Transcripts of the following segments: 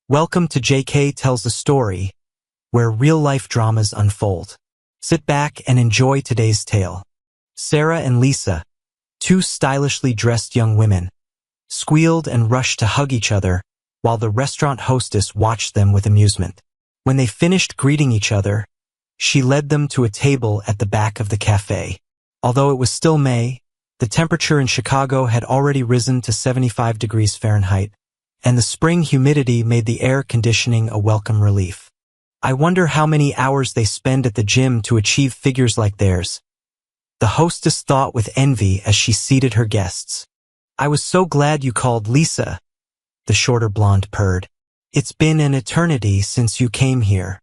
Welcome to JK Tells a Story, where real-life dramas unfold. Sit back and enjoy today's tale. Sarah and Lisa, two stylishly dressed young women, squealed and rushed to hug each other while the restaurant hostess watched them with amusement. When they finished greeting each other, she led them to a table at the back of the cafe. Although it was still May, the temperature in Chicago had already risen to 75 degrees Fahrenheit, and the spring humidity made the air conditioning a welcome relief. I wonder how many hours they spend at the gym to achieve figures like theirs, the hostess thought with envy as she seated her guests. I was so glad you called, Lisa, the shorter blonde purred. It's been an eternity since you came here.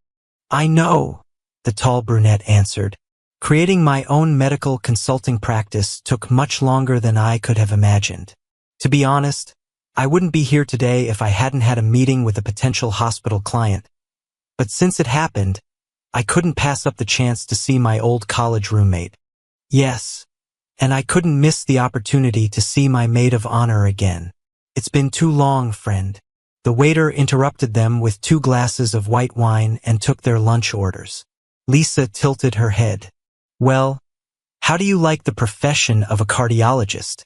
I know, the tall brunette answered. Creating my own medical consulting practice took much longer than I could have imagined. To be honest, I wouldn't be here today if I hadn't had a meeting with a potential hospital client. But since it happened, I couldn't pass up the chance to see my old college roommate. Yes, and I couldn't miss the opportunity to see my maid of honor again. It's been too long, friend. The waiter interrupted them with 2 glasses of white wine and took their lunch orders. Lisa tilted her head. Well, how do you like the profession of a cardiologist?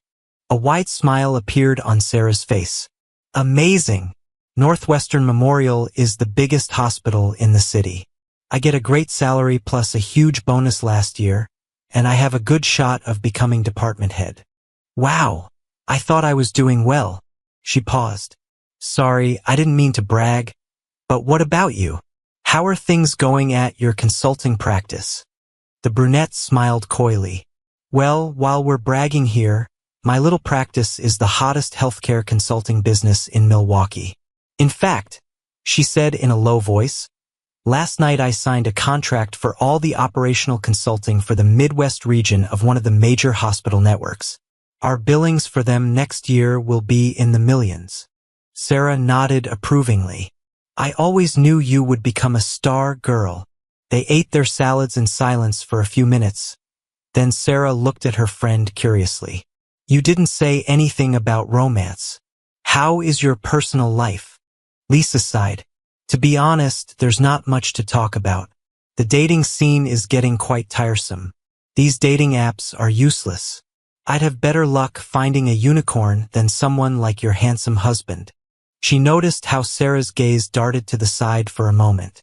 A wide smile appeared on Sarah's face. Amazing! Northwestern Memorial is the biggest hospital in the city. I get a great salary plus a huge bonus last year, and I have a good shot of becoming department head. Wow! I thought I was doing well. She paused. Sorry, I didn't mean to brag. But what about you? How are things going at your consulting practice? The brunette smiled coyly. Well, while we're bragging here, my little practice is the hottest healthcare consulting business in Milwaukee. In fact, she said in a low voice, last night I signed a contract for all the operational consulting for the Midwest region of one of the major hospital networks. Our billings for them next year will be in the millions. Sarah nodded approvingly. I always knew you would become a star girl. They ate their salads in silence for a few minutes. Then Sarah looked at her friend curiously. You didn't say anything about romance. How is your personal life? Lisa sighed. To be honest, there's not much to talk about. The dating scene is getting quite tiresome. These dating apps are useless. I'd have better luck finding a unicorn than someone like your handsome husband. She noticed how Sarah's gaze darted to the side for a moment.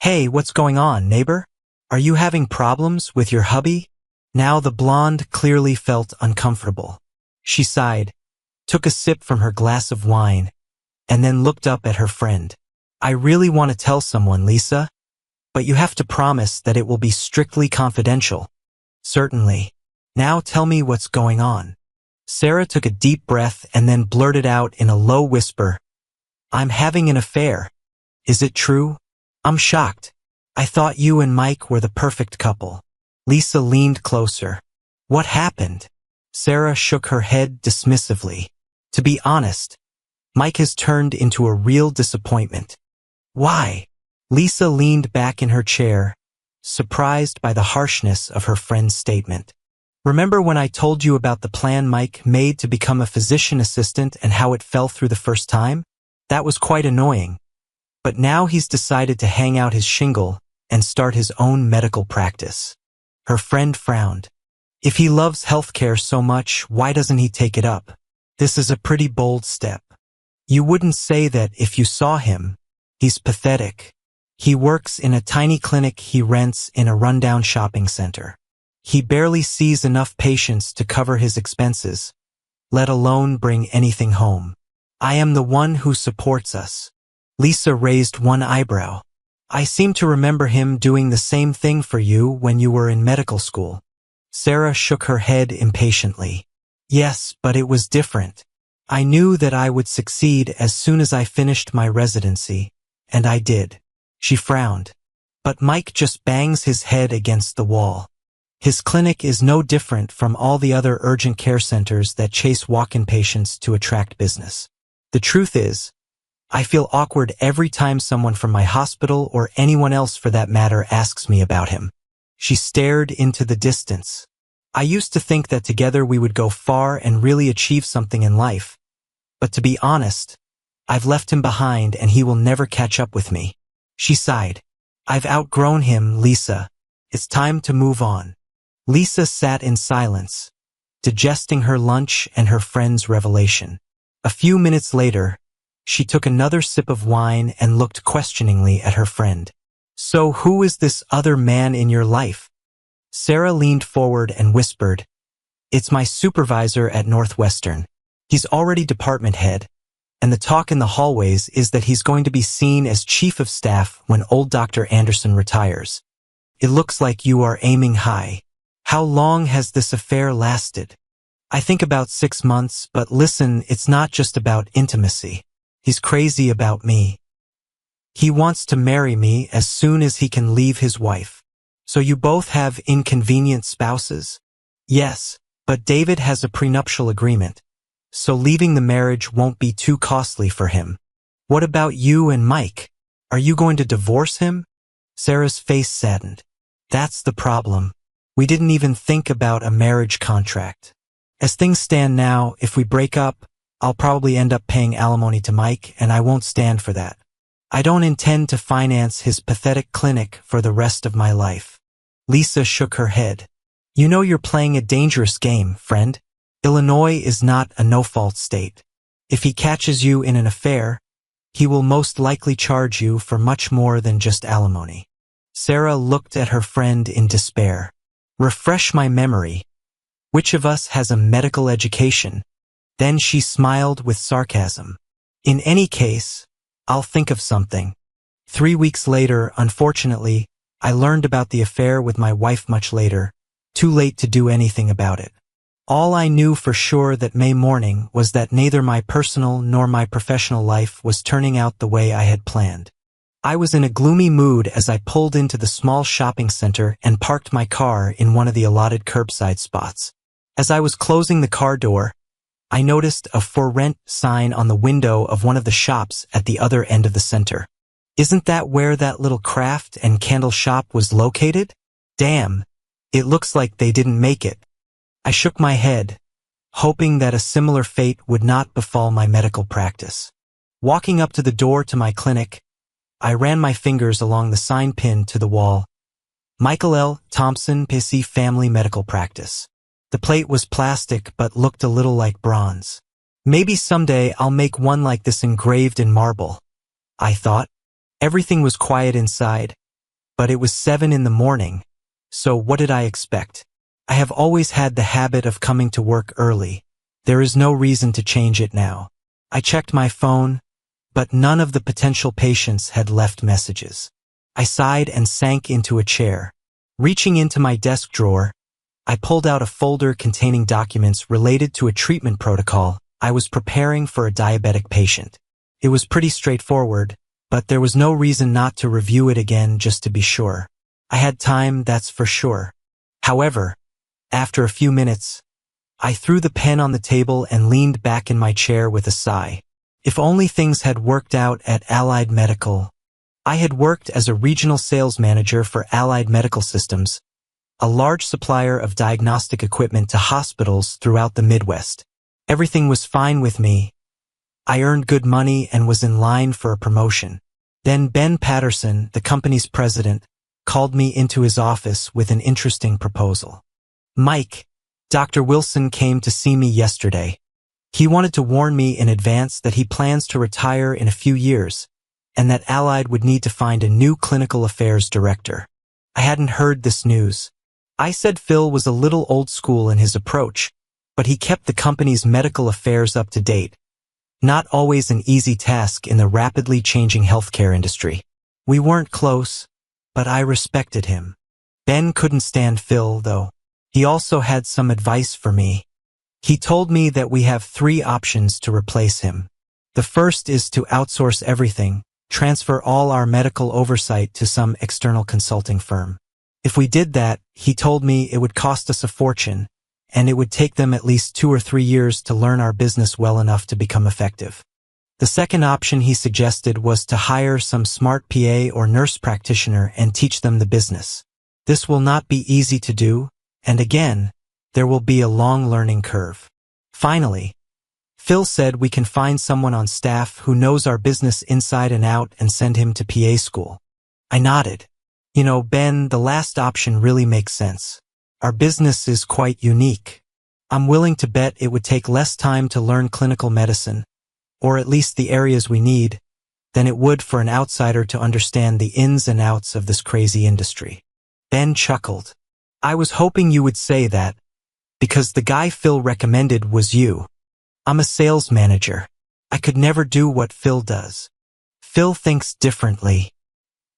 Hey, what's going on, neighbor? Are you having problems with your hubby? Now the blonde clearly felt uncomfortable. She sighed, took a sip from her glass of wine, and then looked up at her friend. I really want to tell someone, Lisa, but you have to promise that it will be strictly confidential. Certainly. Now tell me what's going on. Sarah took a deep breath and then blurted out in a low whisper, I'm having an affair. Is it true? I'm shocked. I thought you and Mike were the perfect couple. Lisa leaned closer. What happened? Sarah shook her head dismissively. To be honest, Mike has turned into a real disappointment. Why? Lisa leaned back in her chair, surprised by the harshness of her friend's statement. Remember when I told you about the plan Mike made to become a physician assistant and how it fell through the first time? That was quite annoying. But now he's decided to hang out his shingle and start his own medical practice. Her friend frowned. If he loves healthcare so much, why doesn't he take it up? This is a pretty bold step. You wouldn't say that if you saw him. He's pathetic. He works in a tiny clinic he rents in a rundown shopping center. He barely sees enough patients to cover his expenses, let alone bring anything home. I am the one who supports us. Lisa raised one eyebrow. I seem to remember him doing the same thing for you when you were in medical school. Sarah shook her head impatiently. Yes, but it was different. I knew that I would succeed as soon as I finished my residency, and I did. She frowned. But Mike just bangs his head against the wall. His clinic is no different from all the other urgent care centers that chase walk-in patients to attract business. The truth is, I feel awkward every time someone from my hospital or anyone else for that matter asks me about him. She stared into the distance. I used to think that together we would go far and really achieve something in life. But to be honest, I've left him behind and he will never catch up with me. She sighed. I've outgrown him, Lisa. It's time to move on. Lisa sat in silence, digesting her lunch and her friend's revelation. A few minutes later, she took another sip of wine and looked questioningly at her friend. So who is this other man in your life? Sarah leaned forward and whispered, It's my supervisor at Northwestern. He's already department head, and the talk in the hallways is that he's going to be seen as chief of staff when old Dr. Anderson retires. It looks like you are aiming high. How long has this affair lasted? I think about 6 months, but listen, it's not just about intimacy. He's crazy about me. He wants to marry me as soon as he can leave his wife. So you both have inconvenient spouses? Yes, but David has a prenuptial agreement, so leaving the marriage won't be too costly for him. What about you and Mike? Are you going to divorce him? Sarah's face saddened. That's the problem. We didn't even think about a marriage contract. As things stand now, if we break up, I'll probably end up paying alimony to Mike, and I won't stand for that. I don't intend to finance his pathetic clinic for the rest of my life. Lisa shook her head. You know you're playing a dangerous game, friend. Illinois is not a no-fault state. If he catches you in an affair, he will most likely charge you for much more than just alimony. Sarah looked at her friend in despair. Refresh my memory. Which of us has a medical education? Then she smiled with sarcasm. In any case, I'll think of something. 3 weeks later, unfortunately, I learned about the affair with my wife much later, too late to do anything about it. All I knew for sure that May morning was that neither my personal nor my professional life was turning out the way I had planned. I was in a gloomy mood as I pulled into the small shopping center and parked my car in one of the allotted curbside spots. As I was closing the car door, I noticed a for rent sign on the window of one of the shops at the other end of the center. Isn't that where that little craft and candle shop was located? Damn, it looks like they didn't make it. I shook my head, hoping that a similar fate would not befall my medical practice. Walking up to the door to my clinic, I ran my fingers along the sign pinned to the wall. Michael L. Thompson, PC Family Medical Practice. The plate was plastic but looked a little like bronze. Maybe someday I'll make one like this engraved in marble, I thought. Everything was quiet inside, but it was 7 in the morning, so what did I expect? I have always had the habit of coming to work early. There is no reason to change it now. I checked my phone, but none of the potential patients had left messages. I sighed and sank into a chair. Reaching into my desk drawer, I pulled out a folder containing documents related to a treatment protocol I was preparing for a diabetic patient. It was pretty straightforward, but there was no reason not to review it again just to be sure. I had time, that's for sure. However, after a few minutes, I threw the pen on the table and leaned back in my chair with a sigh. If only things had worked out at Allied Medical. I had worked as a regional sales manager for Allied Medical Systems, a large supplier of diagnostic equipment to hospitals throughout the Midwest. Everything was fine with me. I earned good money and was in line for a promotion. Then Ben Patterson, the company's president, called me into his office with an interesting proposal. Mike, Dr. Wilson came to see me yesterday. He wanted to warn me in advance that he plans to retire in a few years, and that Allied would need to find a new clinical affairs director. I hadn't heard this news. I said Phil was a little old school in his approach, but he kept the company's medical affairs up to date. Not always an easy task in the rapidly changing healthcare industry. We weren't close, but I respected him. Ben couldn't stand Phil, though. He also had some advice for me. He told me that we have 3 options to replace him. The first is to outsource everything, transfer all our medical oversight to some external consulting firm. If we did that, he told me it would cost us a fortune, and it would take them at least 2 or 3 years to learn our business well enough to become effective. The second option he suggested was to hire some smart PA or nurse practitioner and teach them the business. This will not be easy to do, and again, there will be a long learning curve. Finally, Phil said we can find someone on staff who knows our business inside and out and send him to PA school. I nodded. You know, Ben, the last option really makes sense. Our business is quite unique. I'm willing to bet it would take less time to learn clinical medicine, or at least the areas we need, than it would for an outsider to understand the ins and outs of this crazy industry. Ben chuckled. I was hoping you would say that, because the guy Phil recommended was you. I'm a sales manager. I could never do what Phil does. Phil thinks differently.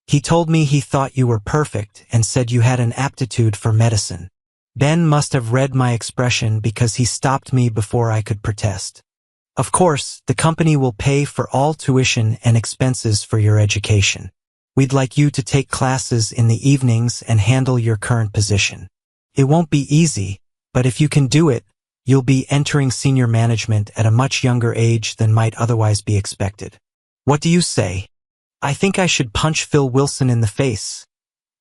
He told me he thought you were perfect and said you had an aptitude for medicine. Ben must have read my expression because he stopped me before I could protest. Of course, the company will pay for all tuition and expenses for your education. We'd like you to take classes in the evenings and handle your current position. It won't be easy, but if you can do it, you'll be entering senior management at a much younger age than might otherwise be expected. What do you say? I think I should punch Phil Wilson in the face.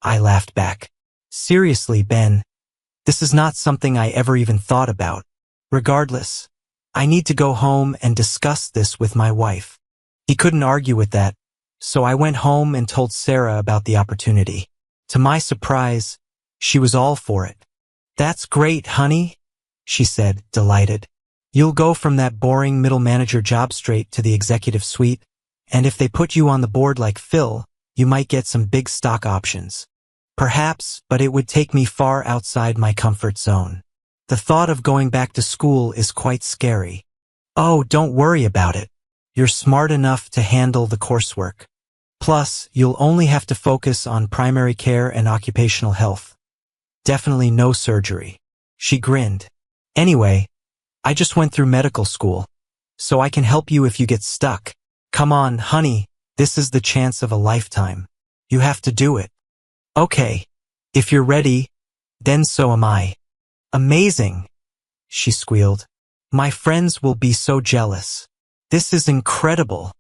I laughed back. Seriously, Ben, this is not something I ever even thought about. Regardless, I need to go home and discuss this with my wife. He couldn't argue with that, so I went home and told Sarah about the opportunity. To my surprise, she was all for it. That's great, honey, she said, delighted. You'll go from that boring middle manager job straight to the executive suite, and if they put you on the board like Phil, you might get some big stock options. Perhaps, but it would take me far outside my comfort zone. The thought of going back to school is quite scary. Oh, don't worry about it. You're smart enough to handle the coursework. Plus, you'll only have to focus on primary care and occupational health. Definitely no surgery. She grinned. Anyway, I just went through medical school, so I can help you if you get stuck. Come on, honey, this is the chance of a lifetime. You have to do it. Okay, if you're ready, then so am I. Amazing, she squealed. My friends will be so jealous. This is incredible.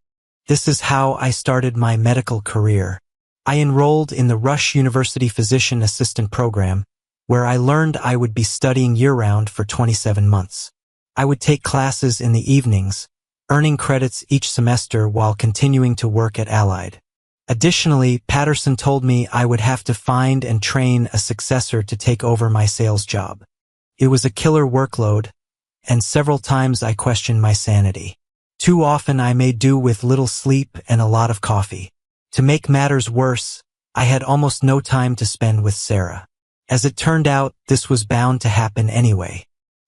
This is how I started my medical career. I enrolled in the Rush University Physician Assistant Program, where I learned I would be studying year-round for 27 months. I would take classes in the evenings, earning credits each semester while continuing to work at Allied. Additionally, Patterson told me I would have to find and train a successor to take over my sales job. It was a killer workload, and several times I questioned my sanity. Too often I made do with little sleep and a lot of coffee. To make matters worse, I had almost no time to spend with Sarah. As it turned out, this was bound to happen anyway.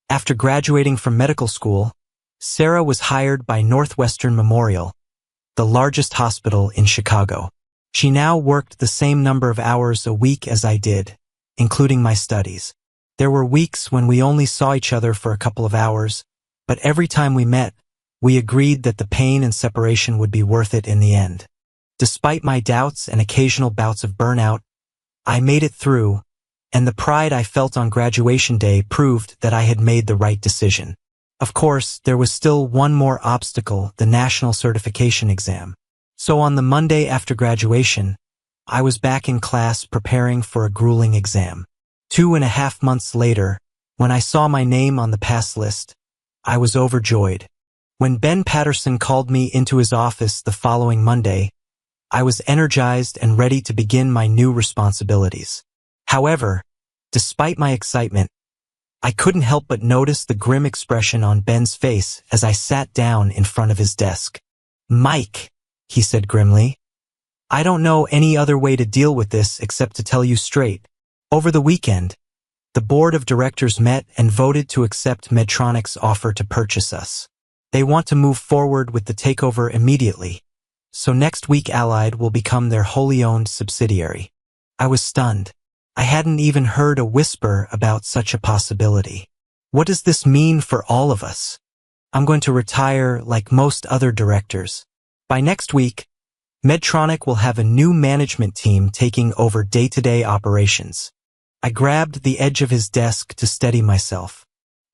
After graduating from medical school, Sarah was hired by Northwestern Memorial, the largest hospital in Chicago. She now worked the same number of hours a week as I did, including my studies. There were weeks when we only saw each other for a couple of hours, but every time we met, we agreed that the pain and separation would be worth it in the end. Despite my doubts and occasional bouts of burnout, I made it through, and the pride I felt on graduation day proved that I had made the right decision. Of course, there was still one more obstacle, the national certification exam. So on the Monday after graduation, I was back in class preparing for a grueling exam. 2.5 months later, when I saw my name on the pass list, I was overjoyed. When Ben Patterson called me into his office the following Monday, I was energized and ready to begin my new responsibilities. However, despite my excitement, I couldn't help but notice the grim expression on Ben's face as I sat down in front of his desk. "Mike," he said grimly, "I don't know any other way to deal with this except to tell you straight. Over the weekend, the board of directors met and voted to accept Medtronic's offer to purchase us. They want to move forward with the takeover immediately, so next week Allied will become their wholly owned subsidiary." I was stunned. I hadn't even heard a whisper about such a possibility. What does this mean for all of us? I'm going to retire like most other directors. By next week, Medtronic will have a new management team taking over day-to-day operations. I grabbed the edge of his desk to steady myself.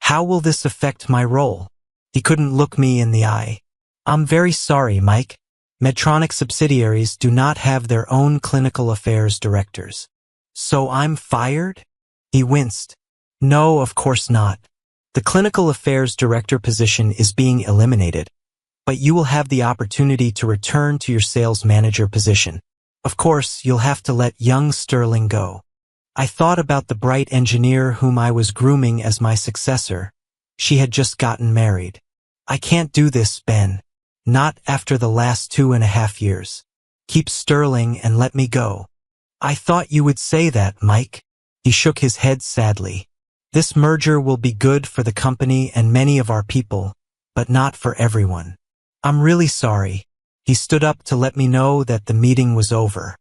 How will this affect my role? He couldn't look me in the eye. I'm very sorry, Mike. Medtronic subsidiaries do not have their own clinical affairs directors. So I'm fired? He winced. No, of course not. The clinical affairs director position is being eliminated, but you will have the opportunity to return to your sales manager position. Of course, you'll have to let young Sterling go. I thought about the bright engineer whom I was grooming as my successor. She had just gotten married. I can't do this, Ben. Not after the last 2.5 years. Keep Sterling and let me go. I thought you would say that, Mike. He shook his head sadly. This merger will be good for the company and many of our people, but not for everyone. I'm really sorry. He stood up to let me know that the meeting was over.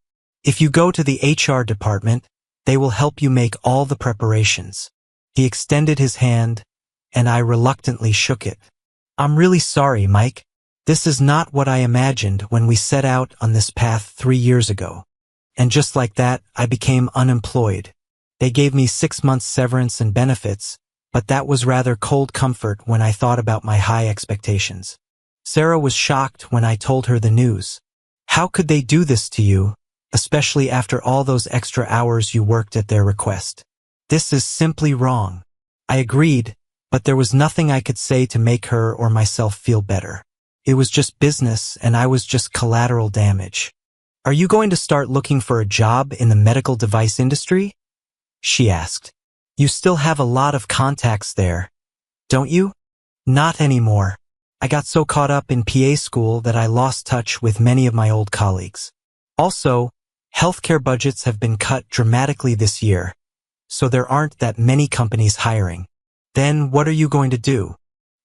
If you go to the HR department, they will help you make all the preparations. He extended his hand, and I reluctantly shook it. I'm really sorry, Mike. This is not what I imagined when we set out on this path 3 years ago. And just like that, I became unemployed. They gave me 6 months severance and benefits, but that was rather cold comfort when I thought about my high expectations. Sarah was shocked when I told her the news. How could they do this to you, especially after all those extra hours you worked at their request? This is simply wrong. I agreed, but there was nothing I could say to make her or myself feel better. It was just business, and I was just collateral damage. Are you going to start looking for a job in the medical device industry? She asked. You still have a lot of contacts there, don't you? Not anymore. I got so caught up in PA school that I lost touch with many of my old colleagues. Also, healthcare budgets have been cut dramatically this year, so there aren't that many companies hiring. Then what are you going to do?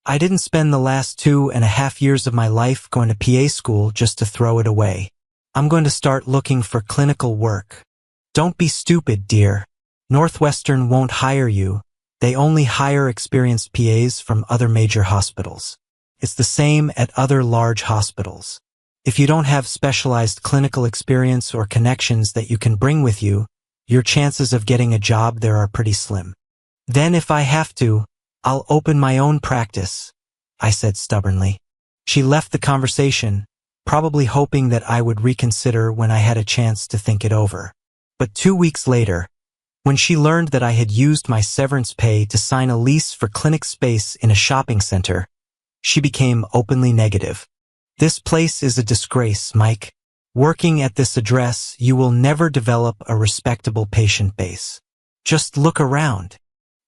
I didn't spend the last 2.5 years of my life going to PA school just to throw it away. I'm going to start looking for clinical work. Don't be stupid, dear. Northwestern won't hire you. They only hire experienced PAs from other major hospitals. It's the same at other large hospitals. If you don't have specialized clinical experience or connections that you can bring with you, your chances of getting a job there are pretty slim. Then if I have to, I'll open my own practice, I said stubbornly. She left the conversation, probably hoping that I would reconsider when I had a chance to think it over. But 2 weeks later, when she learned that I had used my severance pay to sign a lease for clinic space in a shopping center, she became openly negative. This place is a disgrace, Mike. Working at this address, you will never develop a respectable patient base. Just look around.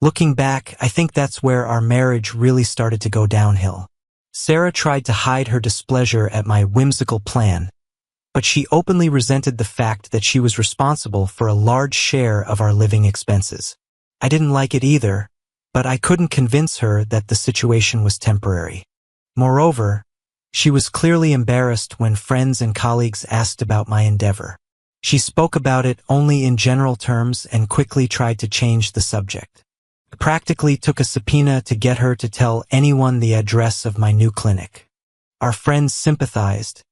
Looking back, I think that's where our marriage really started to go downhill. Sarah tried to hide her displeasure at my whimsical plan, but she openly resented the fact that she was responsible for a large share of our living expenses. I didn't like it either, but I couldn't convince her that the situation was temporary. Moreover, she was clearly embarrassed when friends and colleagues asked about my endeavor. She spoke about it only in general terms and quickly tried to change the subject. It practically took a subpoena to get her to tell anyone the address of my new clinic. Our friends sympathized,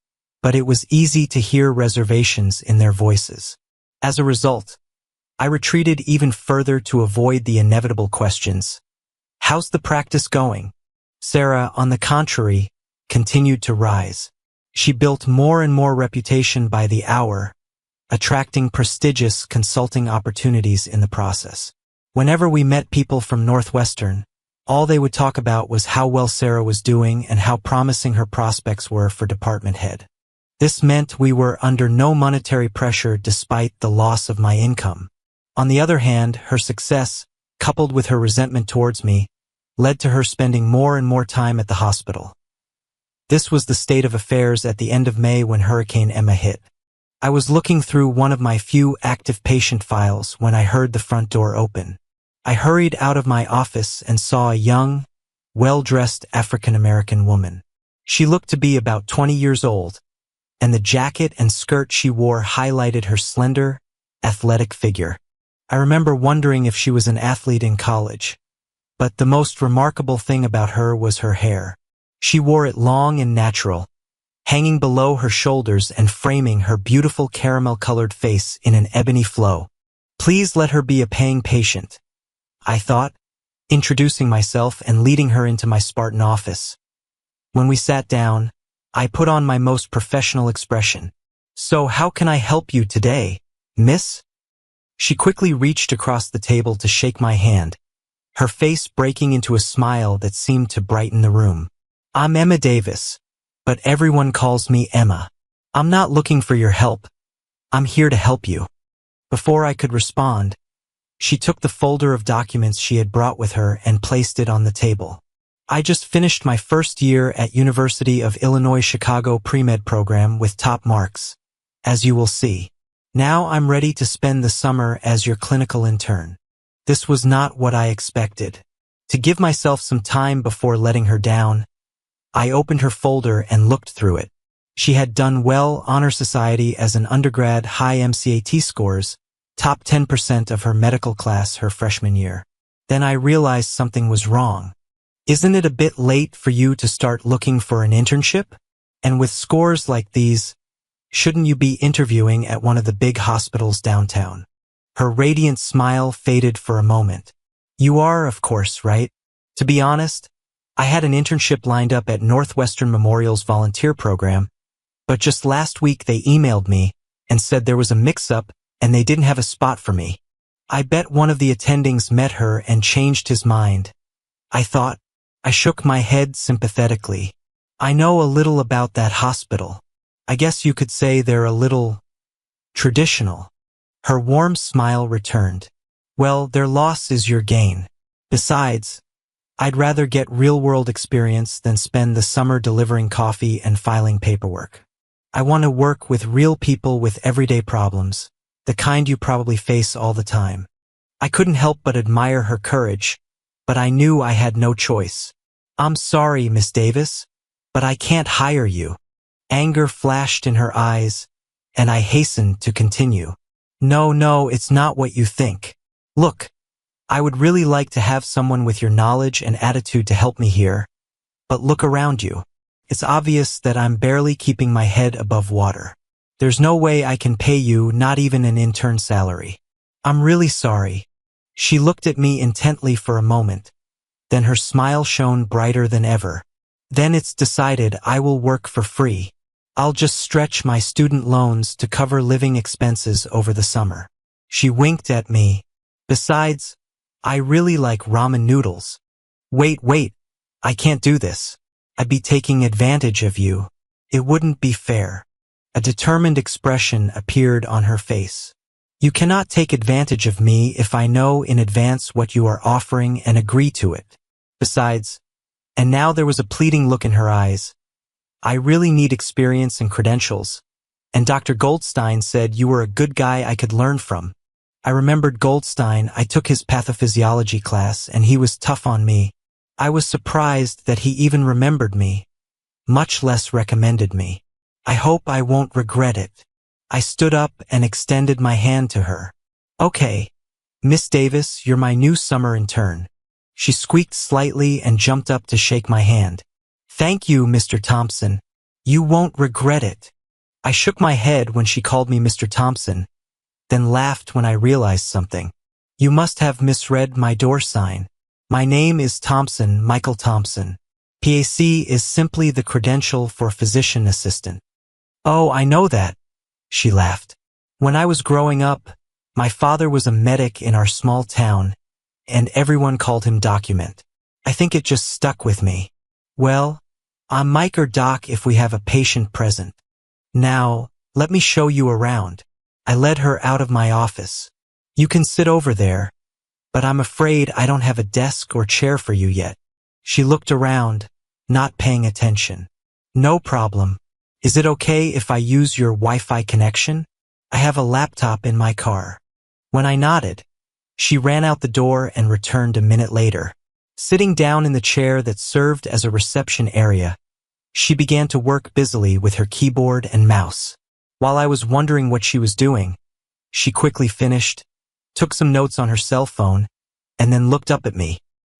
but it was easy to hear reservations in their voices. As a result, I retreated even further to avoid the inevitable questions. How's the practice going? Sarah, on the contrary, continued to rise. She built more and more reputation by the hour, attracting prestigious consulting opportunities in the process. Whenever we met people from Northwestern, all they would talk about was how well Sarah was doing and how promising her prospects were for department head. This meant we were under no monetary pressure despite the loss of my income. On the other hand, her success, coupled with her resentment towards me, led to her spending more and more time at the hospital. This was the state of affairs at the end of May when Hurricane Emma hit. I was looking through one of my few active patient files when I heard the front door open. I hurried out of my office and saw a young, well-dressed African-American woman. She looked to be about 20 years old, and the jacket and skirt she wore highlighted her slender, athletic figure. I remember wondering if she was an athlete in college, but the most remarkable thing about her was her hair. She wore it long and natural, hanging below her shoulders and framing her beautiful caramel-colored face in an ebony flow. Please let her be a paying patient, I thought, introducing myself and leading her into my Spartan office. When we sat down, I put on my most professional expression. So how can I help you today, miss? She quickly reached across the table to shake my hand, her face breaking into a smile that seemed to brighten the room. "I'm Emma Davis, but everyone calls me Emma. I'm not looking for your help. I'm here to help you." Before I could respond, she took the folder of documents she had brought with her and placed it on the table. "I just finished my first year at University of Illinois Chicago pre-med program with top marks, as you will see. Now I'm ready to spend the summer as your clinical intern." This was not what I expected. To give myself some time before letting her down, I opened her folder and looked through it. She had done well honor society as an undergrad, high MCAT scores, top 10% of her medical class her freshman year. Then I realized something was wrong. "Isn't it a bit late for you to start looking for an internship? And with scores like these, shouldn't you be interviewing at one of the big hospitals downtown?" Her radiant smile faded for a moment. "You are, of course, right? To be honest, I had an internship lined up at Northwestern Memorial's volunteer program, but just last week they emailed me and said there was a mix-up and they didn't have a spot for me. I bet one of the attendings met her and changed his mind." I thought. I shook my head sympathetically. "I know a little about that hospital. I guess you could say they're a little traditional." Her warm smile returned. "Well, their loss is your gain. Besides, I'd rather get real-world experience than spend the summer delivering coffee and filing paperwork. I want to work with real people with everyday problems, the kind you probably face all the time." I couldn't help but admire her courage, but I knew I had no choice. "I'm sorry, Miss Davis, but I can't hire you." Anger flashed in her eyes, and I hastened to continue. No, it's not what you think. Look, I would really like to have someone with your knowledge and attitude to help me here, but look around you. It's obvious that I'm barely keeping my head above water. There's no way I can pay you, not even an intern salary. I'm really sorry." She looked at me intently for a moment. Then her smile shone brighter than ever. "Then it's decided I will work for free. I'll just stretch my student loans to cover living expenses over the summer." She winked at me. "Besides, I really like ramen noodles." Wait, I can't do this. I'd be taking advantage of you. It wouldn't be fair." A determined expression appeared on her face. "You cannot take advantage of me if I know in advance what you are offering and agree to it. Besides," and now there was a pleading look in her eyes, "I really need experience and credentials, and Dr. Goldstein said you were a good guy I could learn from." I remembered Goldstein. I took his pathophysiology class, and he was tough on me. I was surprised that he even remembered me, much less recommended me. "I hope I won't regret it." I stood up and extended my hand to her. "Okay, Miss Davis, you're my new summer intern." She squeaked slightly and jumped up to shake my hand. "Thank you, Mr. Thompson. You won't regret it." I shook my head when she called me Mr. Thompson, then laughed when I realized something. "You must have misread my door sign. My name is Thompson, Michael Thompson. PAC is simply the credential for physician assistant." "Oh, I know that," she laughed. "When I was growing up, my father was a medic in our small town, and everyone called him Document. I think it just stuck with me." "Well, I'm Mike or Doc if we have a patient present. Now, let me show you around." I led her out of my office. "You can sit over there, but I'm afraid I don't have a desk or chair for you yet." She looked around, not paying attention. "No problem. Is it okay if I use your Wi-Fi connection? I have a laptop in my car." When I nodded, she ran out the door and returned a minute later. Sitting down in the chair that served as a reception area, she began to work busily with her keyboard and mouse. While I was wondering what she was doing, she quickly finished, took some notes on her cell phone, and then looked up at me.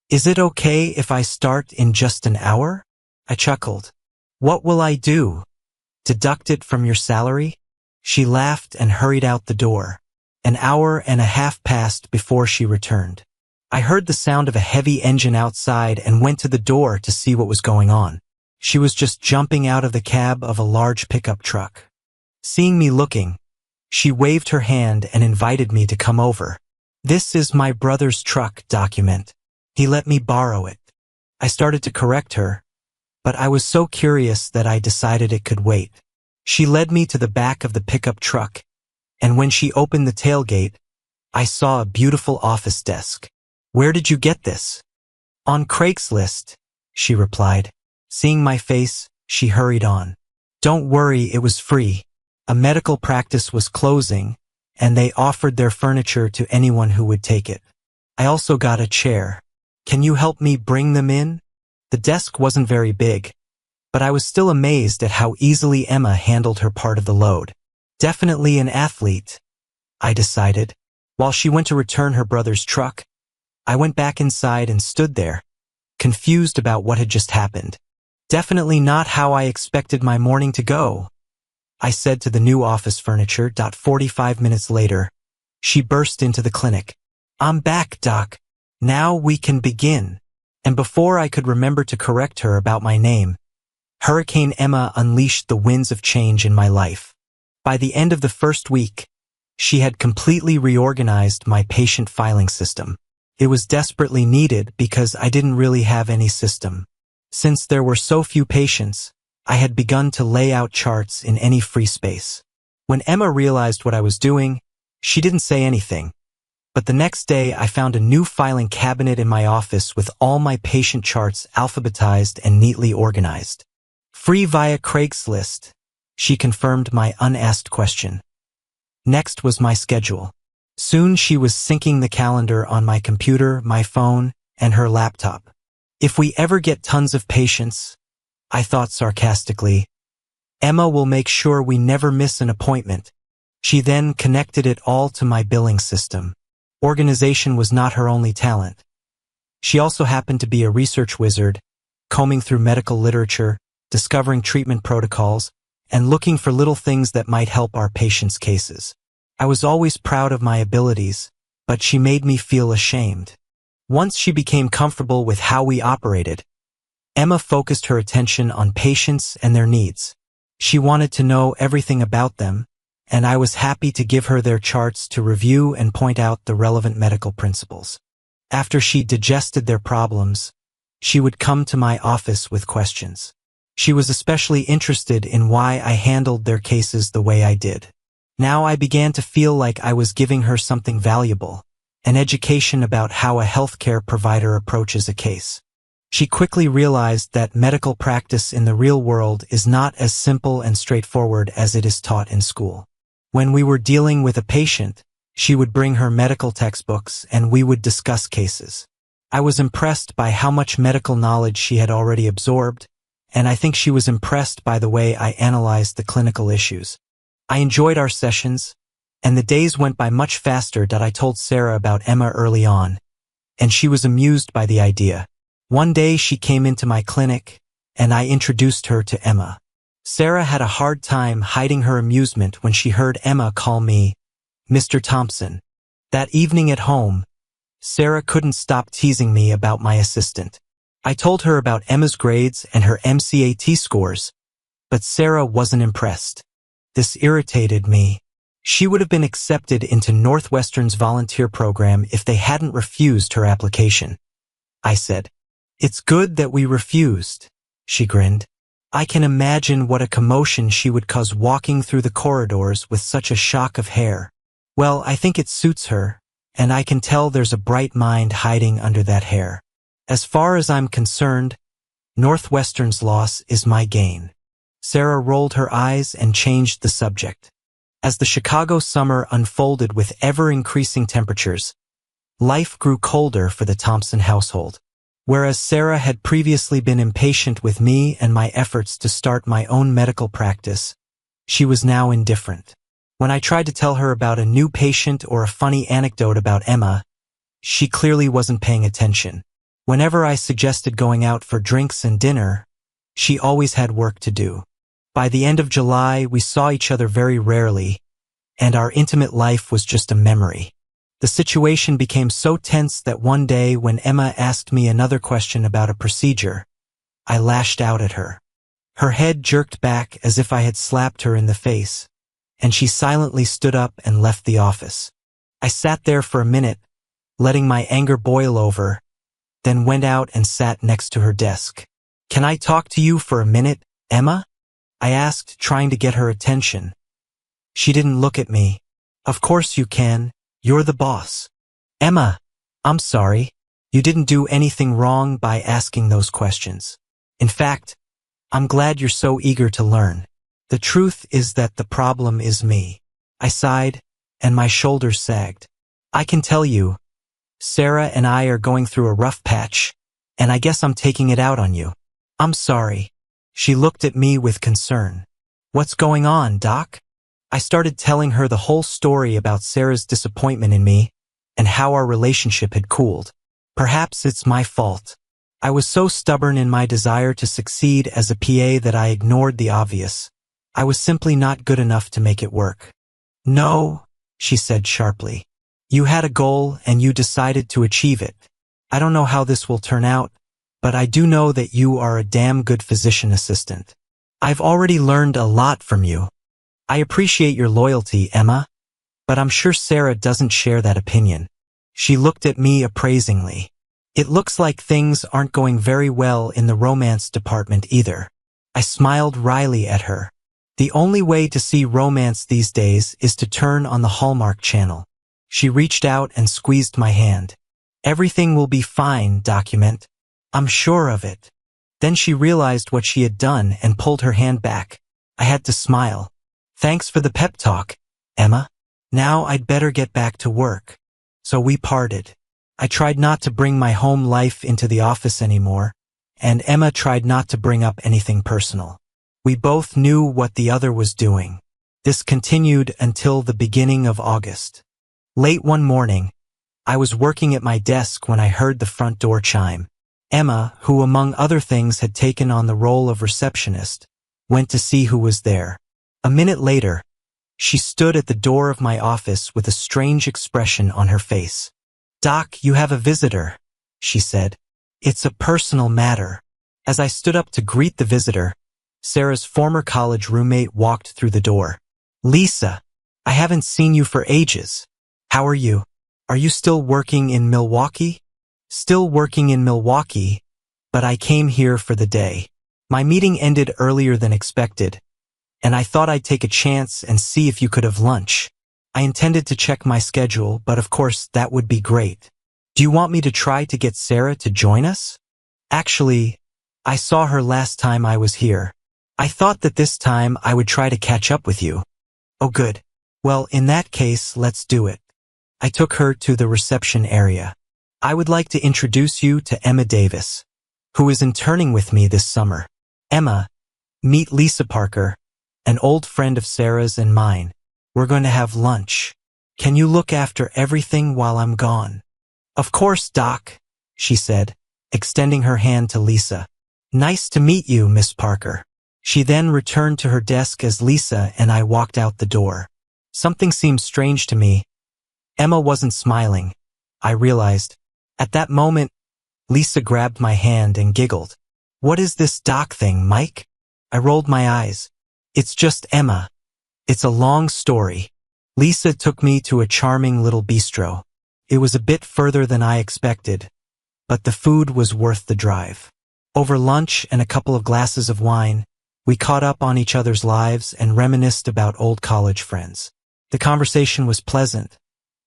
"Is it okay if I start in just an hour?" I chuckled. "What will I do? Deduct it from your salary?" She laughed and hurried out the door. An hour and a half passed before she returned. I heard the sound of a heavy engine outside and went to the door to see what was going on. She was just jumping out of the cab of a large pickup truck. Seeing me looking, she waved her hand and invited me to come over. "This is my brother's truck," Document. He let me borrow it. I started to correct her, but I was so curious that I decided it could wait. She led me to the back of the pickup truck, and when she opened the tailgate, I saw a beautiful office desk. "Where did you get this?" "On Craigslist," she replied. Seeing my face, she hurried on. "Don't worry, it was free. A medical practice was closing, and they offered their furniture to anyone who would take it. I also got a chair. Can you help me bring them in?" The desk wasn't very big, but I was still amazed at how easily Emma handled her part of the load. Definitely an athlete, I decided. While she went to return her brother's truck, I went back inside and stood there, confused about what had just happened. Definitely not how I expected my morning to go, I said to the new office furniture. 45 minutes later, she burst into the clinic. "I'm back, Doc. Now we can begin." And before I could remember to correct her about my name, Hurricane Emma unleashed the winds of change in my life. By the end of the first week, she had completely reorganized my patient filing system. It was desperately needed because I didn't really have any system. Since there were so few patients, I had begun to lay out charts in any free space. When Emma realized what I was doing, she didn't say anything. But the next day I found a new filing cabinet in my office with all my patient charts alphabetized and neatly organized. "Free via Craigslist," she confirmed my unasked question. Next was my schedule. Soon she was syncing the calendar on my computer, my phone, and her laptop. "If we ever get tons of patients," I thought sarcastically, "Emma will make sure we never miss an appointment." She then connected it all to my billing system. Organization was not her only talent. She also happened to be a research wizard, combing through medical literature, discovering treatment protocols, and looking for little things that might help our patients' cases. I was always proud of my abilities, but she made me feel ashamed. Once she became comfortable with how we operated, Emma focused her attention on patients and their needs. She wanted to know everything about them, and I was happy to give her their charts to review and point out the relevant medical principles. After she digested their problems, she would come to my office with questions. She was especially interested in why I handled their cases the way I did. Now I began to feel like I was giving her something valuable, an education about how a healthcare provider approaches a case. She quickly realized that medical practice in the real world is not as simple and straightforward as it is taught in school. When we were dealing with a patient, she would bring her medical textbooks and we would discuss cases. I was impressed by how much medical knowledge she had already absorbed, and I think she was impressed by the way I analyzed the clinical issues. I enjoyed our sessions, and the days went by much faster. I told Sarah about Emma early on, and she was amused by the idea. One day she came into my clinic, and I introduced her to Emma. Sarah had a hard time hiding her amusement when she heard Emma call me Mr. Thompson. That evening at home, Sarah couldn't stop teasing me about my assistant. I told her about Emma's grades and her MCAT scores, but Sarah wasn't impressed. This irritated me. She would have been accepted into Northwestern's volunteer program if they hadn't refused her application. I said, "It's good that we refused," she grinned. I can imagine what a commotion she would cause walking through the corridors with such a shock of hair. Well, I think it suits her, and I can tell there's a bright mind hiding under that hair. As far as I'm concerned, Northwestern's loss is my gain. Sarah rolled her eyes and changed the subject. As the Chicago summer unfolded with ever-increasing temperatures, life grew colder for the Thompson household. Whereas Sarah had previously been impatient with me and my efforts to start my own medical practice, she was now indifferent. When I tried to tell her about a new patient or a funny anecdote about Emma, she clearly wasn't paying attention. Whenever I suggested going out for drinks and dinner, she always had work to do. By the end of July, we saw each other very rarely, and our intimate life was just a memory. The situation became so tense that one day when Emma asked me another question about a procedure, I lashed out at her. Her head jerked back as if I had slapped her in the face, and she silently stood up and left the office. I sat there for a minute, letting my anger boil over, then went out and sat next to her desk. "Can I talk to you for a minute, Emma?" I asked, trying to get her attention. She didn't look at me. "Of course you can. You're the boss." "Emma, I'm sorry. You didn't do anything wrong by asking those questions. In fact, I'm glad you're so eager to learn. The truth is that the problem is me." I sighed, and my shoulders sagged. "I can tell you, Sarah and I are going through a rough patch, and I guess I'm taking it out on you." "I'm sorry." She looked at me with concern. "What's going on, Doc?" I started telling her the whole story about Sarah's disappointment in me and how our relationship had cooled. Perhaps it's my fault. I was so stubborn in my desire to succeed as a PA that I ignored the obvious. I was simply not good enough to make it work. "No," she said sharply. "You had a goal and you decided to achieve it. I don't know how this will turn out, but I do know that you are a damn good physician assistant. I've already learned a lot from you. I appreciate your loyalty, Emma, but I'm sure Sarah doesn't share that opinion." She looked at me appraisingly. "It looks like things aren't going very well in the romance department either." I smiled wryly at her. "The only way to see romance these days is to turn on the Hallmark Channel." She reached out and squeezed my hand. "Everything will be fine, document. I'm sure of it." Then she realized what she had done and pulled her hand back. I had to smile. "Thanks for the pep talk, Emma. Now I'd better get back to work." So we parted. I tried not to bring my home life into the office anymore, and Emma tried not to bring up anything personal. We both knew what the other was doing. This continued until the beginning of August. Late one morning, I was working at my desk when I heard the front door chime. Emma, who among other things had taken on the role of receptionist, went to see who was there. A minute later, she stood at the door of my office with a strange expression on her face. "Doc, you have a visitor," she said. "It's a personal matter." As I stood up to greet the visitor, Sarah's former college roommate walked through the door. "Lisa, I haven't seen you for ages. How are you? Are you still working in Milwaukee?" "Still working in Milwaukee, but I came here for the day. My meeting ended earlier than expected, and I thought I'd take a chance and see if you could have lunch. I intended to check my schedule, but of course that would be great. Do you want me to try to get Sarah to join us?" "Actually, I saw her last time I was here. I thought that this time I would try to catch up with you." "Oh good. Well, in that case, let's do it." I took her to the reception area. "I would like to introduce you to Emma Davis, who is interning with me this summer. Emma, meet Lisa Parker, an old friend of Sarah's and mine. We're going to have lunch. Can you look after everything while I'm gone?" "Of course, Doc," she said, extending her hand to Lisa. "Nice to meet you, Miss Parker." She then returned to her desk as Lisa and I walked out the door. Something seemed strange to me. Emma wasn't smiling, I realized. At that moment, Lisa grabbed my hand and giggled. "What is this Doc thing, Mike?" I rolled my eyes. "It's just Emma. It's a long story." Lisa took me to a charming little bistro. It was a bit further than I expected, but the food was worth the drive. Over lunch and a couple of glasses of wine, we caught up on each other's lives and reminisced about old college friends. The conversation was pleasant,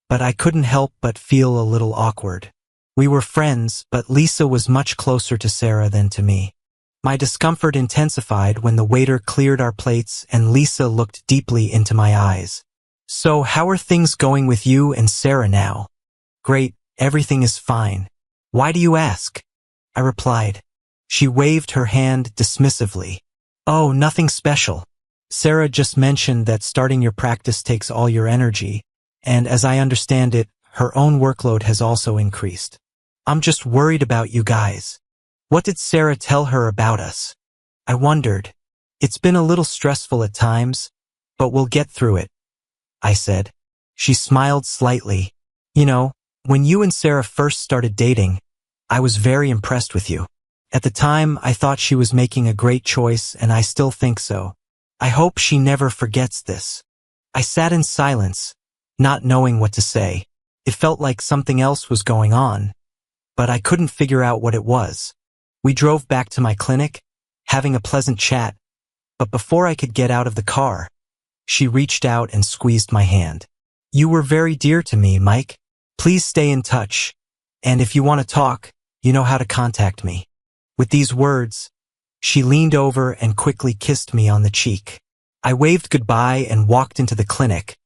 but I couldn't help but feel a little awkward. We were friends, but Lisa was much closer to Sarah than to me. My discomfort intensified when the waiter cleared our plates and Lisa looked deeply into my eyes. "So how are things going with you and Sarah now?" "Great, everything is fine. Why do you ask?" I replied. She waved her hand dismissively. "Oh, nothing special. Sarah just mentioned that starting your practice takes all your energy, and as I understand it, her own workload has also increased. I'm just worried about you guys. What did Sarah tell her about us?" I wondered. "It's been a little stressful at times, but we'll get through it," I said. She smiled slightly. "You know, when you and Sarah first started dating, I was very impressed with you. At the time, I thought she was making a great choice, and I still think so. I hope she never forgets this." I sat in silence, not knowing what to say. It felt like something else was going on, but I couldn't figure out what it was. We drove back to my clinic, having a pleasant chat, but before I could get out of the car, she reached out and squeezed my hand. "You were very dear to me, Mike. Please stay in touch, and if you want to talk, you know how to contact me." With these words, she leaned over and quickly kissed me on the cheek. I waved goodbye and walked into the clinic,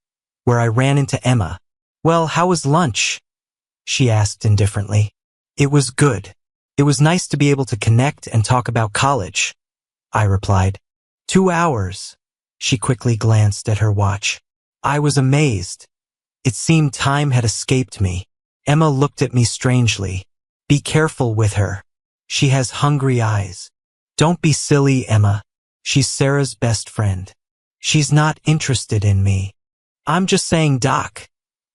where I ran into Emma. "Well, how was lunch?" she asked indifferently. "It was good. It was nice to be able to connect and talk about college," I replied. 2 hours. She quickly glanced at her watch. I was amazed. It seemed time had escaped me. Emma looked at me strangely. "Be careful with her. She has hungry eyes." "Don't be silly, Emma. She's Sarah's best friend. She's not interested in me." "I'm just saying, Doc,"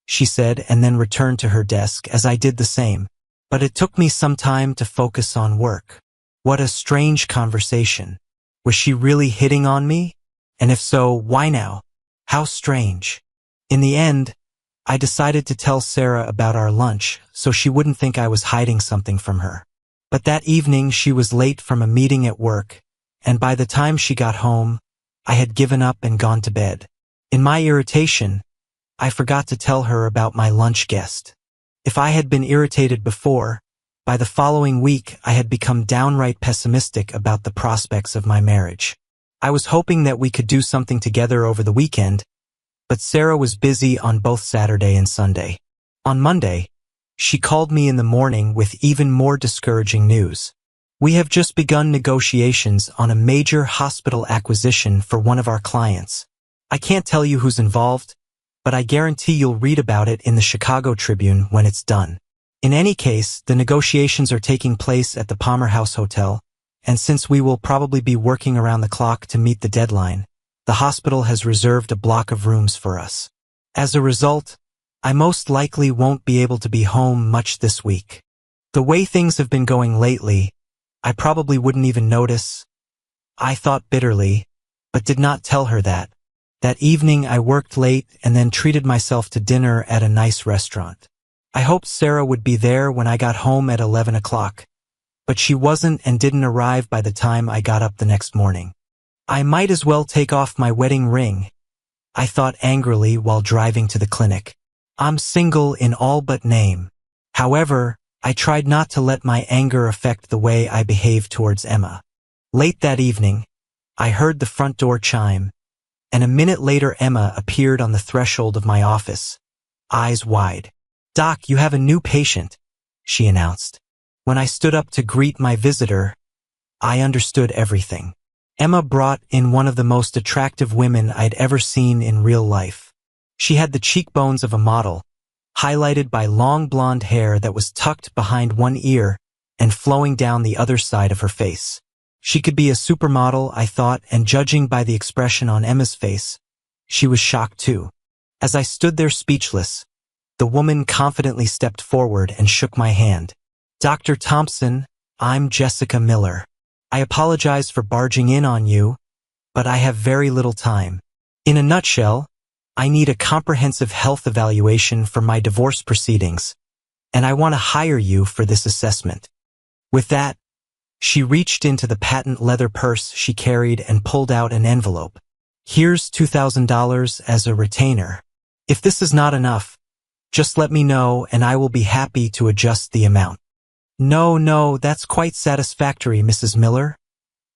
she said, and then returned to her desk as I did the same. But it took me some time to focus on work. What a strange conversation. Was she really hitting on me? And if so, why now? How strange. In the end, I decided to tell Sarah about our lunch so she wouldn't think I was hiding something from her. But that evening she was late from a meeting at work, and by the time she got home, I had given up and gone to bed. In my irritation, I forgot to tell her about my lunch guest. If I had been irritated before, by the following week I had become downright pessimistic about the prospects of my marriage. I was hoping that we could do something together over the weekend, but Sarah was busy on both Saturday and Sunday. On Monday, she called me in the morning with even more discouraging news. "We have just begun negotiations on a major hospital acquisition for one of our clients. I can't tell you who's involved, but I guarantee you'll read about it in the Chicago Tribune when it's done. In any case, the negotiations are taking place at the Palmer House Hotel, and since we will probably be working around the clock to meet the deadline, the hospital has reserved a block of rooms for us. As a result, I most likely won't be able to be home much this week. The way things have been going lately, I probably wouldn't even notice." I thought bitterly, but did not tell her that. That evening I worked late and then treated myself to dinner at a nice restaurant. I hoped Sarah would be there when I got home at 11 o'clock, but she wasn't and didn't arrive by the time I got up the next morning. I might as well take off my wedding ring, I thought angrily while driving to the clinic. I'm single in all but name. However, I tried not to let my anger affect the way I behaved towards Emma. Late that evening, I heard the front door chime, and a minute later Emma appeared on the threshold of my office, eyes wide. "Doc, you have a new patient," she announced. When I stood up to greet my visitor, I understood everything. Emma brought in one of the most attractive women I'd ever seen in real life. She had the cheekbones of a model, highlighted by long blonde hair that was tucked behind one ear and flowing down the other side of her face. She could be a supermodel, I thought, and judging by the expression on Emma's face, she was shocked too. As I stood there speechless, the woman confidently stepped forward and shook my hand. "Dr. Thompson, I'm Jessica Miller. I apologize for barging in on you, but I have very little time. In a nutshell, I need a comprehensive health evaluation for my divorce proceedings, and I want to hire you for this assessment." With that, she reached into the patent leather purse she carried and pulled out an envelope. "Here's $2,000 as a retainer. If this is not enough, just let me know and I will be happy to adjust the amount." No, that's quite satisfactory, Mrs. Miller,"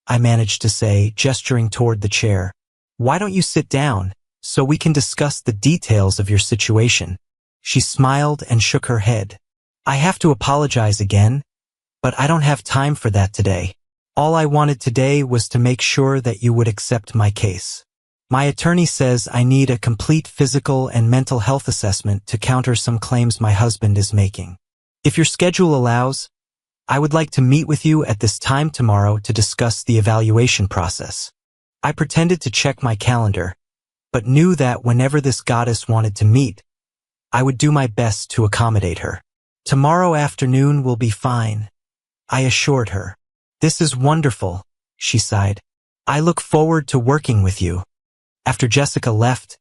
I managed to say, gesturing toward the chair. "Why don't you sit down, so we can discuss the details of your situation?" She smiled and shook her head. "I have to apologize again, but I don't have time for that today. All I wanted today was to make sure that you would accept my case. My attorney says I need a complete physical and mental health assessment to counter some claims my husband is making. If your schedule allows, I would like to meet with you at this time tomorrow to discuss the evaluation process." I pretended to check my calendar, but knew that whenever this goddess wanted to meet, I would do my best to accommodate her. "Tomorrow afternoon will be fine," I assured her. "This is wonderful," she sighed. "I look forward to working with you." After Jessica left,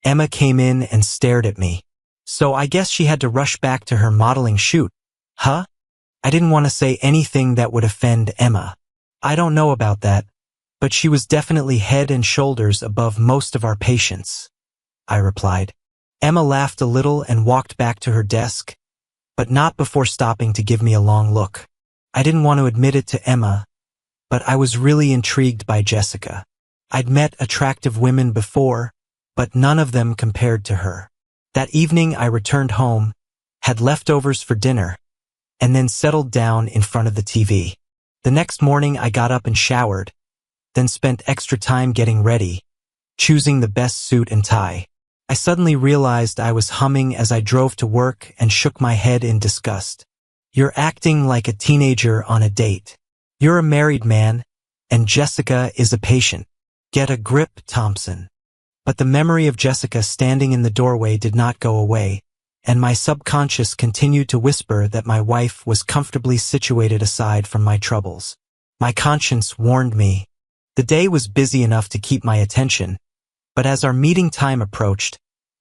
Emma came in and stared at me. So I guess she had to rush back to her modeling shoot. "Huh? I didn't want to say anything that would offend Emma. I don't know about that, but she was definitely head and shoulders above most of our patients, I replied. Emma laughed a little and walked back to her desk, but not before stopping to give me a long look. I didn't want to admit it to Emma, but I was really intrigued by Jessica. I'd met attractive women before, but none of them compared to her. That evening I returned home, had leftovers for dinner, and then settled down in front of the TV. The next morning I got up and showered, then spent extra time getting ready, choosing the best suit and tie. I suddenly realized I was humming as I drove to work and shook my head in disgust. You're acting like a teenager on a date. You're a married man, and Jessica is a patient. Get a grip, Thompson. But the memory of Jessica standing in the doorway did not go away, and my subconscious continued to whisper that my wife was comfortably situated aside from my troubles. My conscience warned me. The day was busy enough to keep my attention, but as our meeting time approached,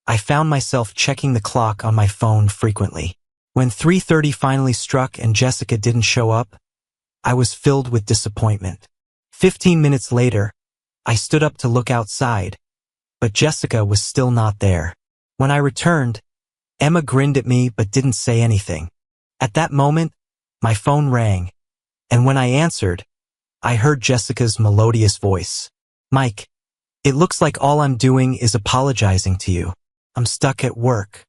I found myself checking the clock on my phone frequently. When 3:30 finally struck and Jessica didn't show up, I was filled with disappointment. 15 minutes later, I stood up to look outside, but Jessica was still not there. When I returned, Emma grinned at me but didn't say anything. At that moment, my phone rang, and when I answered, I heard Jessica's melodious voice. Mike, it looks like all I'm doing is apologizing to you. I'm stuck at work.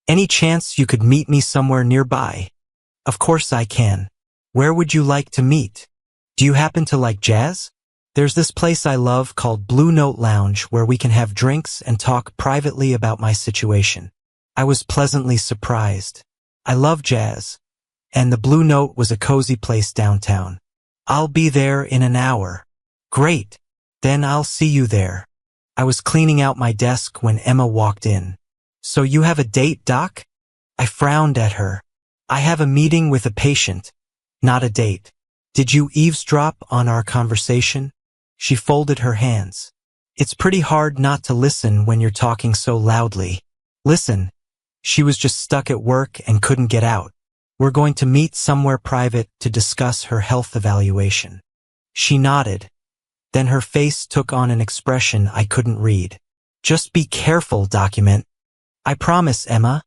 Any chance you could meet me somewhere nearby? Of course I can. Where would you like to meet? Do you happen to like jazz? There's this place I love called Blue Note Lounge where we can have drinks and talk privately about my situation. I was pleasantly surprised. I love jazz, and the Blue Note was a cozy place downtown. I'll be there in an hour. Great. Then I'll see you there. I was cleaning out my desk when Emma walked in. So you have a date, Doc? I frowned at her. I have a meeting with a patient, not a date. Did you eavesdrop on our conversation? She folded her hands. It's pretty hard not to listen when you're talking so loudly. Listen, she was just stuck at work and couldn't get out. We're going to meet somewhere private to discuss her health evaluation. She nodded. Then her face took on an expression I couldn't read. Just be careful, document. I promise, Emma,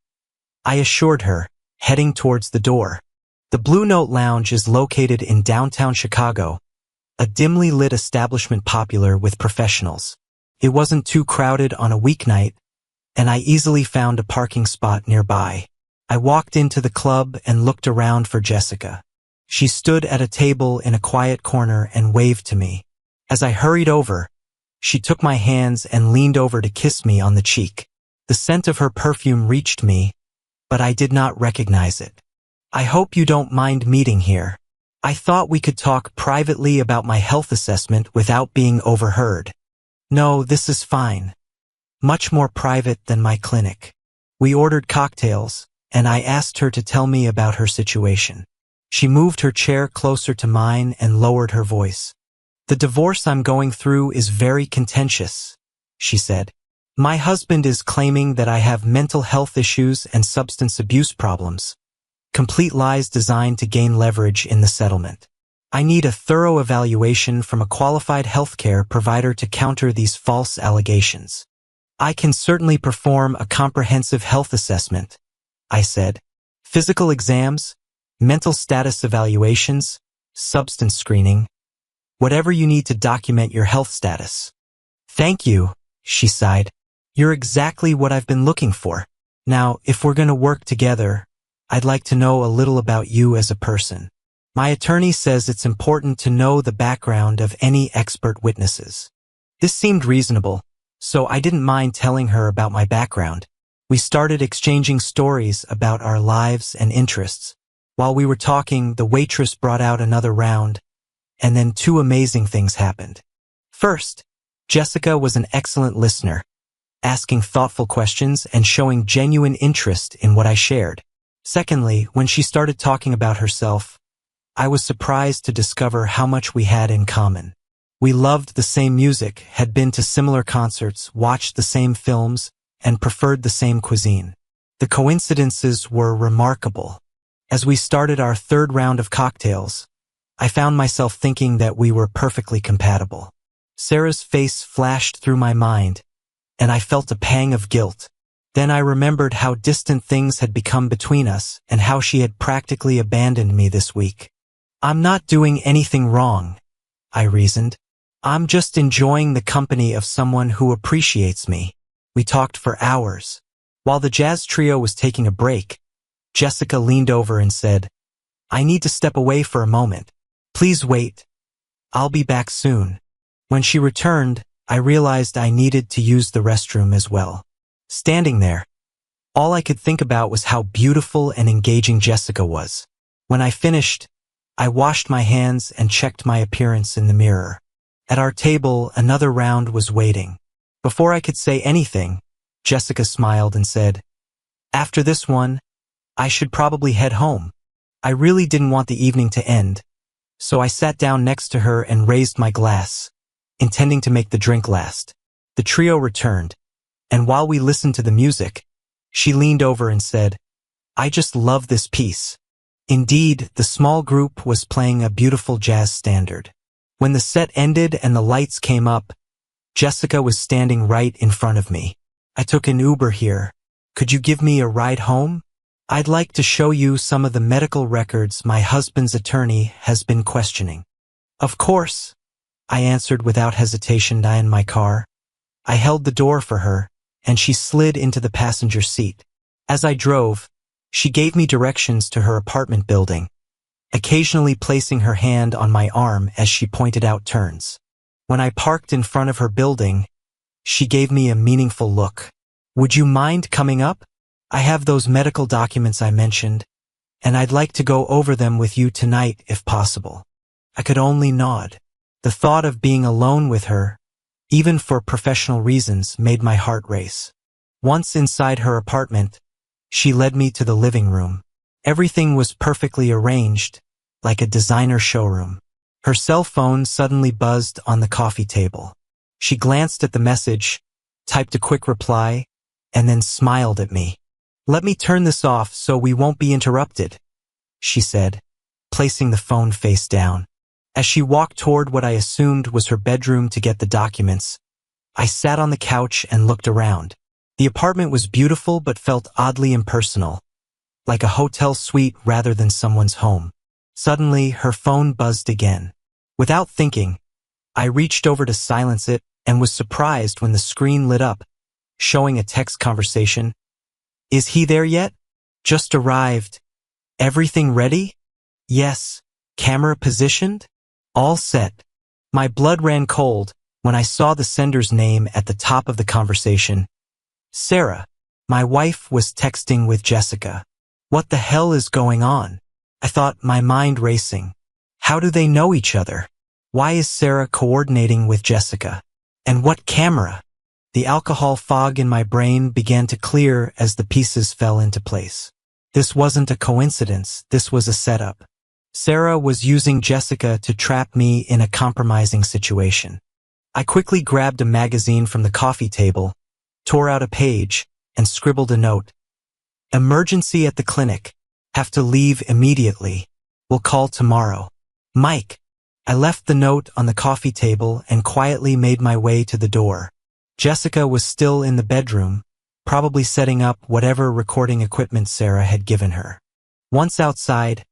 I assured her, heading towards the door. The Blue Note Lounge is located in downtown Chicago, a dimly lit establishment popular with professionals. It wasn't too crowded on a weeknight, and I easily found a parking spot nearby. I walked into the club and looked around for Jessica. She stood at a table in a quiet corner and waved to me. As I hurried over, she took my hands and leaned over to kiss me on the cheek. The scent of her perfume reached me, but I did not recognize it. I hope you don't mind meeting here. I thought we could talk privately about my health assessment without being overheard. No, this is fine. Much more private than my clinic. We ordered cocktails, and I asked her to tell me about her situation. She moved her chair closer to mine and lowered her voice. The divorce I'm going through is very contentious, she said. My husband is claiming that I have mental health issues and substance abuse problems. Complete lies designed to gain leverage in the settlement. I need a thorough evaluation from a qualified healthcare provider to counter these false allegations. I can certainly perform a comprehensive health assessment, I said. Physical exams, mental status evaluations, substance screening, whatever you need to document your health status. Thank you, she sighed. You're exactly what I've been looking for. Now, if we're going to work together, I'd like to know a little about you as a person. My attorney says it's important to know the background of any expert witnesses. This seemed reasonable, so I didn't mind telling her about my background. We started exchanging stories about our lives and interests. While we were talking, the waitress brought out another round, and then two amazing things happened. First, Jessica was an excellent listener, asking thoughtful questions and showing genuine interest in what I shared. Secondly, when she started talking about herself, I was surprised to discover how much we had in common. We loved the same music, had been to similar concerts, watched the same films, and preferred the same cuisine. The coincidences were remarkable. As we started our third round of cocktails, I found myself thinking that we were perfectly compatible. Sarah's face flashed through my mind, and I felt a pang of guilt. Then I remembered how distant things had become between us and how she had practically abandoned me this week. I'm not doing anything wrong, I reasoned. I'm just enjoying the company of someone who appreciates me. We talked for hours. While the jazz trio was taking a break, Jessica leaned over and said, "I need to step away for a moment. Please wait. I'll be back soon." When she returned, I realized I needed to use the restroom as well. Standing there, all I could think about was how beautiful and engaging Jessica was. When I finished, I washed my hands and checked my appearance in the mirror. At our table, another round was waiting. Before I could say anything, Jessica smiled and said, "After this one, I should probably head home." I really didn't want the evening to end, so I sat down next to her and raised my glass, intending to make the drink last. The trio returned, and while we listened to the music, she leaned over and said, "I just love this piece." Indeed, the small group was playing a beautiful jazz standard. When the set ended and the lights came up, Jessica was standing right in front of me. "I took an Uber here. Could you give me a ride home? I'd like to show you some of the medical records my husband's attorney has been questioning." "Of course," I answered without hesitation in my car. I held the door for her, and she slid into the passenger seat. As I drove, she gave me directions to her apartment building, occasionally placing her hand on my arm as she pointed out turns. When I parked in front of her building, she gave me a meaningful look. "Would you mind coming up? I have those medical documents I mentioned, and I'd like to go over them with you tonight if possible." I could only nod. The thought of being alone with her, even for professional reasons, made my heart race. Once inside her apartment, she led me to the living room. Everything was perfectly arranged, like a designer showroom. Her cell phone suddenly buzzed on the coffee table. She glanced at the message, typed a quick reply, and then smiled at me. "Let me turn this off so we won't be interrupted," she said, placing the phone face down. As she walked toward what I assumed was her bedroom to get the documents, I sat on the couch and looked around. The apartment was beautiful but felt oddly impersonal, like a hotel suite rather than someone's home. Suddenly, her phone buzzed again. Without thinking, I reached over to silence it and was surprised when the screen lit up, showing a text conversation. "Is he there yet? Just arrived. Everything ready? Yes. Camera positioned? All set." My blood ran cold when I saw the sender's name at the top of the conversation. Sarah. My wife was texting with Jessica. What the hell is going on? I thought, my mind racing. How do they know each other? Why is Sarah coordinating with Jessica? And what camera? The alcohol fog in my brain began to clear as the pieces fell into place. This wasn't a coincidence, this was a setup. Sarah was using Jessica to trap me in a compromising situation. I quickly grabbed a magazine from the coffee table, tore out a page, and scribbled a note. "Emergency at the clinic. Have to leave immediately. We'll call tomorrow. Mike." I left the note on the coffee table and quietly made my way to the door. Jessica was still in the bedroom, probably setting up whatever recording equipment Sarah had given her. Once outside,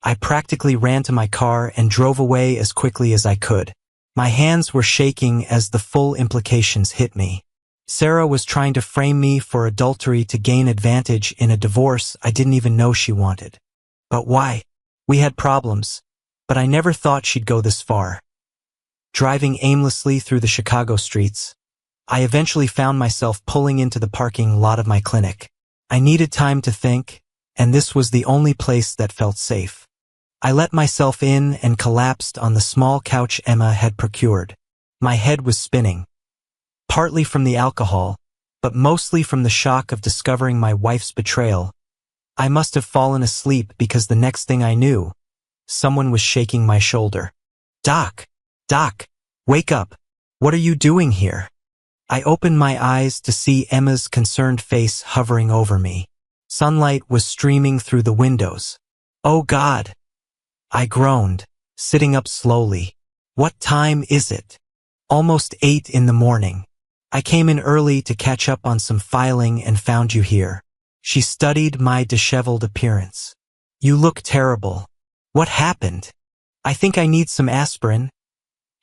I practically ran to my car and drove away as quickly as I could. My hands were shaking as the full implications hit me. Sarah was trying to frame me for adultery to gain advantage in a divorce I didn't even know she wanted. But why? We had problems, but I never thought she'd go this far. Driving aimlessly through the Chicago streets, I eventually found myself pulling into the parking lot of my clinic. I needed time to think, and this was the only place that felt safe. I let myself in and collapsed on the small couch Emma had procured. My head was spinning, partly from the alcohol, but mostly from the shock of discovering my wife's betrayal. I must have fallen asleep because the next thing I knew, someone was shaking my shoulder. Doc, wake up. What are you doing here?" I opened my eyes to see Emma's concerned face hovering over me. Sunlight was streaming through the windows, Oh God, I groaned, sitting up slowly. What time is it? Almost 8 in the morning. I came in early to catch up on some filing and found you here. She studied my disheveled appearance. You look terrible. What happened? I think I need some aspirin,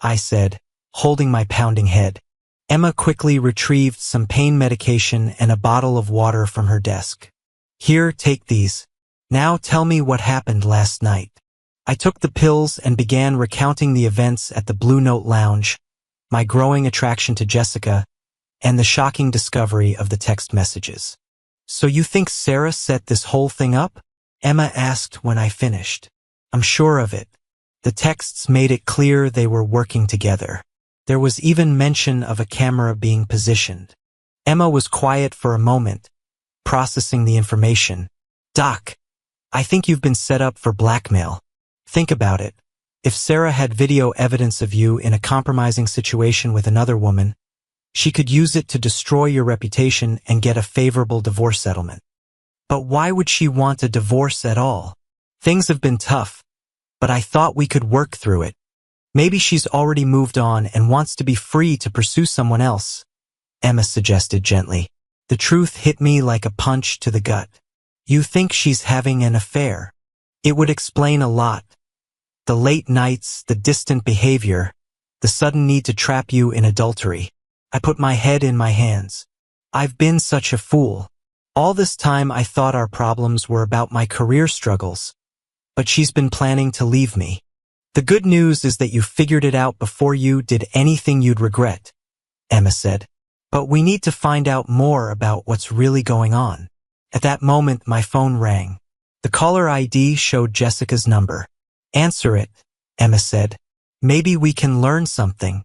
I said, holding my pounding head. Emma quickly retrieved some pain medication and a bottle of water from her desk. Here, take these. Now tell me what happened last night. I took the pills and began recounting the events at the Blue Note Lounge, my growing attraction to Jessica, and the shocking discovery of the text messages. So you think Sarah set this whole thing up? Emma asked when I finished. I'm sure of it. The texts made it clear they were working together. There was even mention of a camera being positioned. Emma was quiet for a moment, processing the information. Doc, I think you've been set up for blackmail. Think about it. If Sarah had video evidence of you in a compromising situation with another woman, she could use it to destroy your reputation and get a favorable divorce settlement. But why would she want a divorce at all? Things have been tough, but I thought we could work through it. Maybe she's already moved on and wants to be free to pursue someone else, Emma suggested gently. The truth hit me like a punch to the gut. You think she's having an affair? It would explain a lot. The late nights, the distant behavior, the sudden need to trap you in adultery. I put my head in my hands. I've been such a fool. All this time I thought our problems were about my career struggles, but she's been planning to leave me. The good news is that you figured it out before you did anything you'd regret, Emma said. But we need to find out more about what's really going on. At that moment, my phone rang. The caller ID showed Jessica's number. Answer it, Emma said. Maybe we can learn something.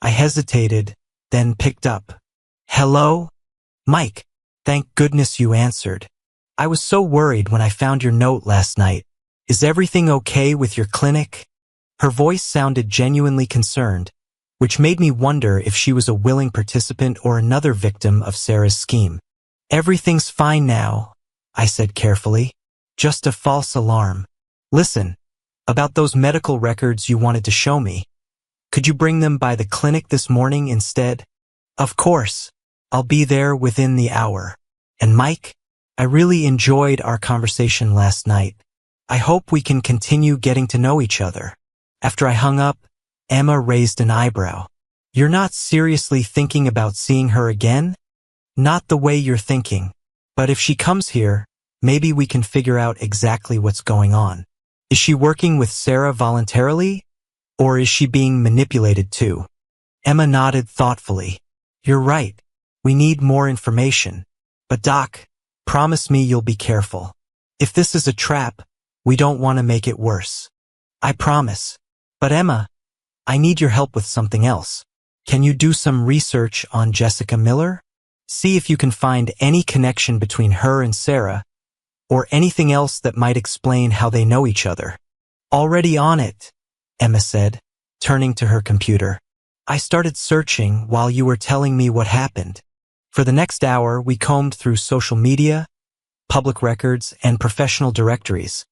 I hesitated, then picked up. Hello? Mike, thank goodness you answered. I was so worried when I found your note last night. Is everything okay with your clinic? Her voice sounded genuinely concerned, which made me wonder if she was a willing participant or another victim of Sarah's scheme. Everything's fine now, I said carefully. Just a false alarm. Listen, about those medical records you wanted to show me. Could you bring them by the clinic this morning instead? Of course. I'll be there within the hour. And Mike, I really enjoyed our conversation last night. I hope we can continue getting to know each other. After I hung up, Emma raised an eyebrow. You're not seriously thinking about seeing her again? Not the way you're thinking. But if she comes here, maybe we can figure out exactly what's going on. Is she working with Sarah voluntarily? Or is she being manipulated too? Emma nodded thoughtfully. You're right. We need more information. But Doc, promise me you'll be careful. If this is a trap, we don't want to make it worse. I promise. But Emma, I need your help with something else. Can you do some research on Jessica Miller? See if you can find any connection between her and Sarah, or anything else that might explain how they know each other. Already on it, Emma said, turning to her computer. I started searching while you were telling me what happened. For the next hour, we combed through social media, public records, and professional directories,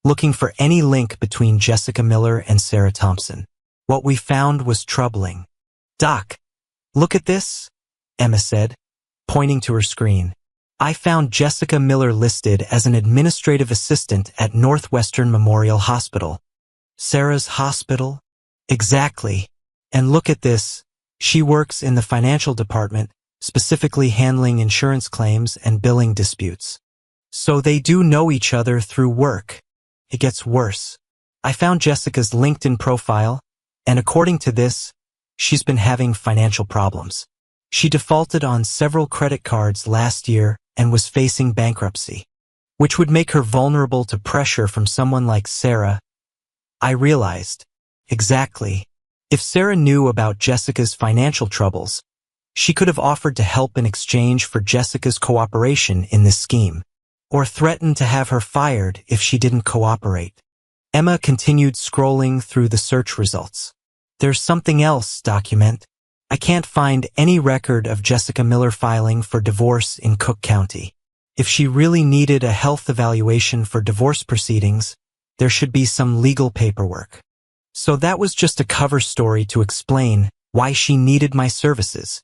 looking for any link between Jessica Miller and Sarah Thompson. What we found was troubling. Doc, look at this, Emma said, pointing to her screen. I found Jessica Miller listed as an administrative assistant at Northwestern Memorial Hospital. Sarah's hospital? Exactly. And look at this. She works in the financial department, specifically handling insurance claims and billing disputes. So they do know each other through work. It gets worse. I found Jessica's LinkedIn profile, and according to this, she's been having financial problems. She defaulted on several credit cards last year and was facing bankruptcy, which would make her vulnerable to pressure from someone like Sarah. I realized. Exactly. If Sarah knew about Jessica's financial troubles, she could have offered to help in exchange for Jessica's cooperation in this scheme, or threatened to have her fired if she didn't cooperate. Emma continued scrolling through the search results. There's something else, document. I can't find any record of Jessica Miller filing for divorce in Cook County. If she really needed a health evaluation for divorce proceedings, there should be some legal paperwork. So that was just a cover story to explain why she needed my services.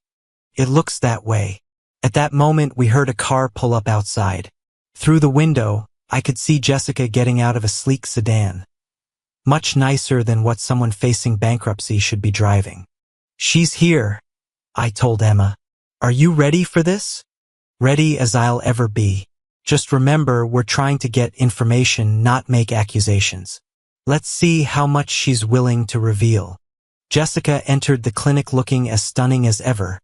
It looks that way. At that moment, we heard a car pull up outside. Through the window, I could see Jessica getting out of a sleek sedan. Much nicer than what someone facing bankruptcy should be driving. "She's here," I told Emma. "Are you ready for this?" "Ready as I'll ever be. Just remember, we're trying to get information, not make accusations. Let's see how much she's willing to reveal." Jessica entered the clinic looking as stunning as ever,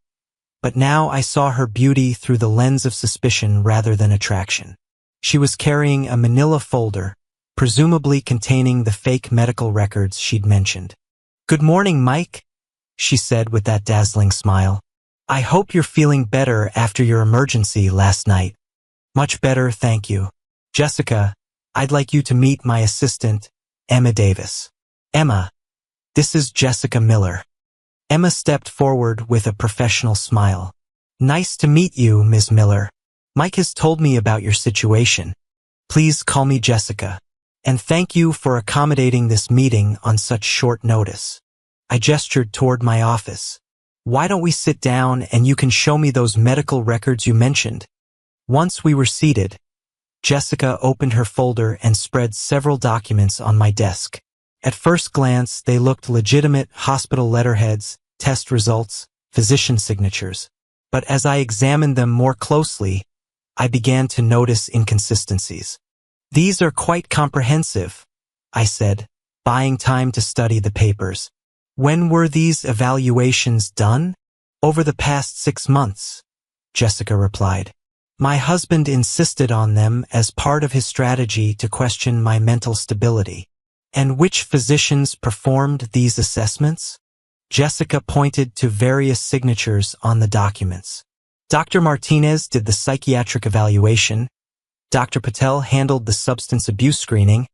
but now I saw her beauty through the lens of suspicion rather than attraction. She was carrying a manila folder, presumably containing the fake medical records she'd mentioned. "Good morning, Mike," she said with that dazzling smile. "I hope you're feeling better after your emergency last night." "Much better, thank you. Jessica, I'd like you to meet my assistant, Emma Davis." "Emma, this is Jessica Miller." Emma stepped forward with a professional smile. "Nice to meet you, Ms. Miller. Mike has told me about your situation. Please call me Jessica. And thank you for accommodating this meeting on such short notice." I gestured toward my office. "Why don't we sit down and you can show me those medical records you mentioned?" Once we were seated, Jessica opened her folder and spread several documents on my desk. At first glance, they looked legitimate: hospital letterheads, test results, physician signatures. But as I examined them more closely, I began to notice inconsistencies. "These are quite comprehensive," I said, buying time to study the papers. "When were these evaluations done?" "Over the past 6 months," Jessica replied. "My husband insisted on them as part of his strategy to question my mental stability." "And which physicians performed these assessments?" Jessica pointed to various signatures on the documents. "Dr. Martinez did the psychiatric evaluation, Dr. Patel handled the substance abuse screening,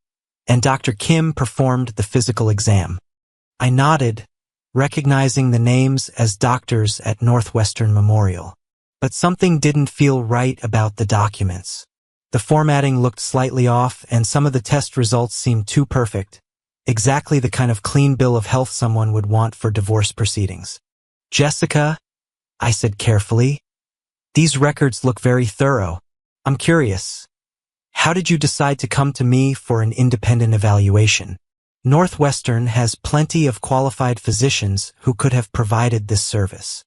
and Dr. Kim performed the physical exam." I nodded, recognizing the names as doctors at Northwestern Memorial. But something didn't feel right about the documents. The formatting looked slightly off, and some of the test results seemed too perfect. Exactly the kind of clean bill of health someone would want for divorce proceedings. "Jessica," I said carefully, "these records look very thorough. I'm curious. How did you decide to come to me for an independent evaluation? Northwestern has plenty of qualified physicians who could have provided this service."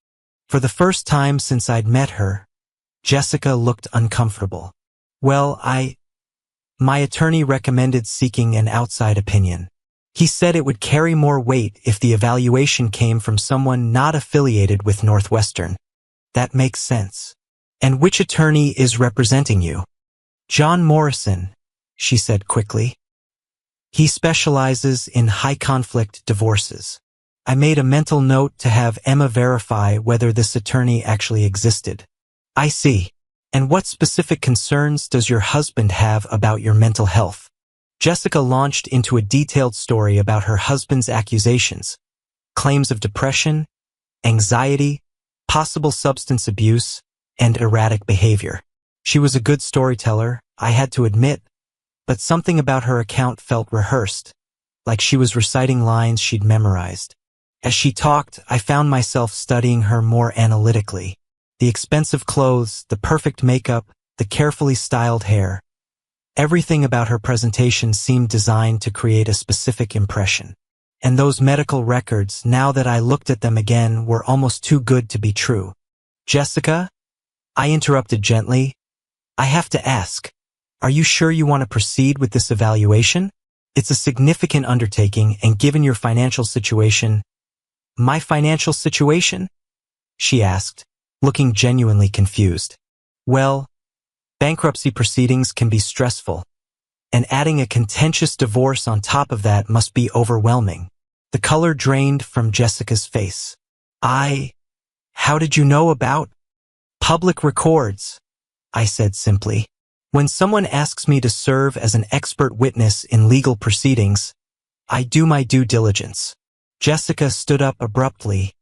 For the first time since I'd met her, Jessica looked uncomfortable. "Well, my attorney recommended seeking an outside opinion. He said it would carry more weight if the evaluation came from someone not affiliated with Northwestern." "That makes sense. And which attorney is representing you?" "John Morrison," she said quickly. "He specializes in high-conflict divorces." I made a mental note to have Emma verify whether this attorney actually existed. "I see. And what specific concerns does your husband have about your mental health?" Jessica launched into a detailed story about her husband's accusations, claims of depression, anxiety, possible substance abuse, and erratic behavior. She was a good storyteller, I had to admit, but something about her account felt rehearsed, like she was reciting lines she'd memorized. As she talked, I found myself studying her more analytically. The expensive clothes, the perfect makeup, the carefully styled hair. Everything about her presentation seemed designed to create a specific impression. And those medical records, now that I looked at them again, were almost too good to be true. "Jessica?" I interrupted gently. "I have to ask, are you sure you want to proceed with this evaluation? It's a significant undertaking, and given your financial situation—" "My financial situation?" she asked, looking genuinely confused. "Well, bankruptcy proceedings can be stressful, and adding a contentious divorce on top of that must be overwhelming." The color drained from Jessica's face. How did you know about public records?" I said simply. "When someone asks me to serve as an expert witness in legal proceedings, I do my due diligence." Jessica stood up abruptly,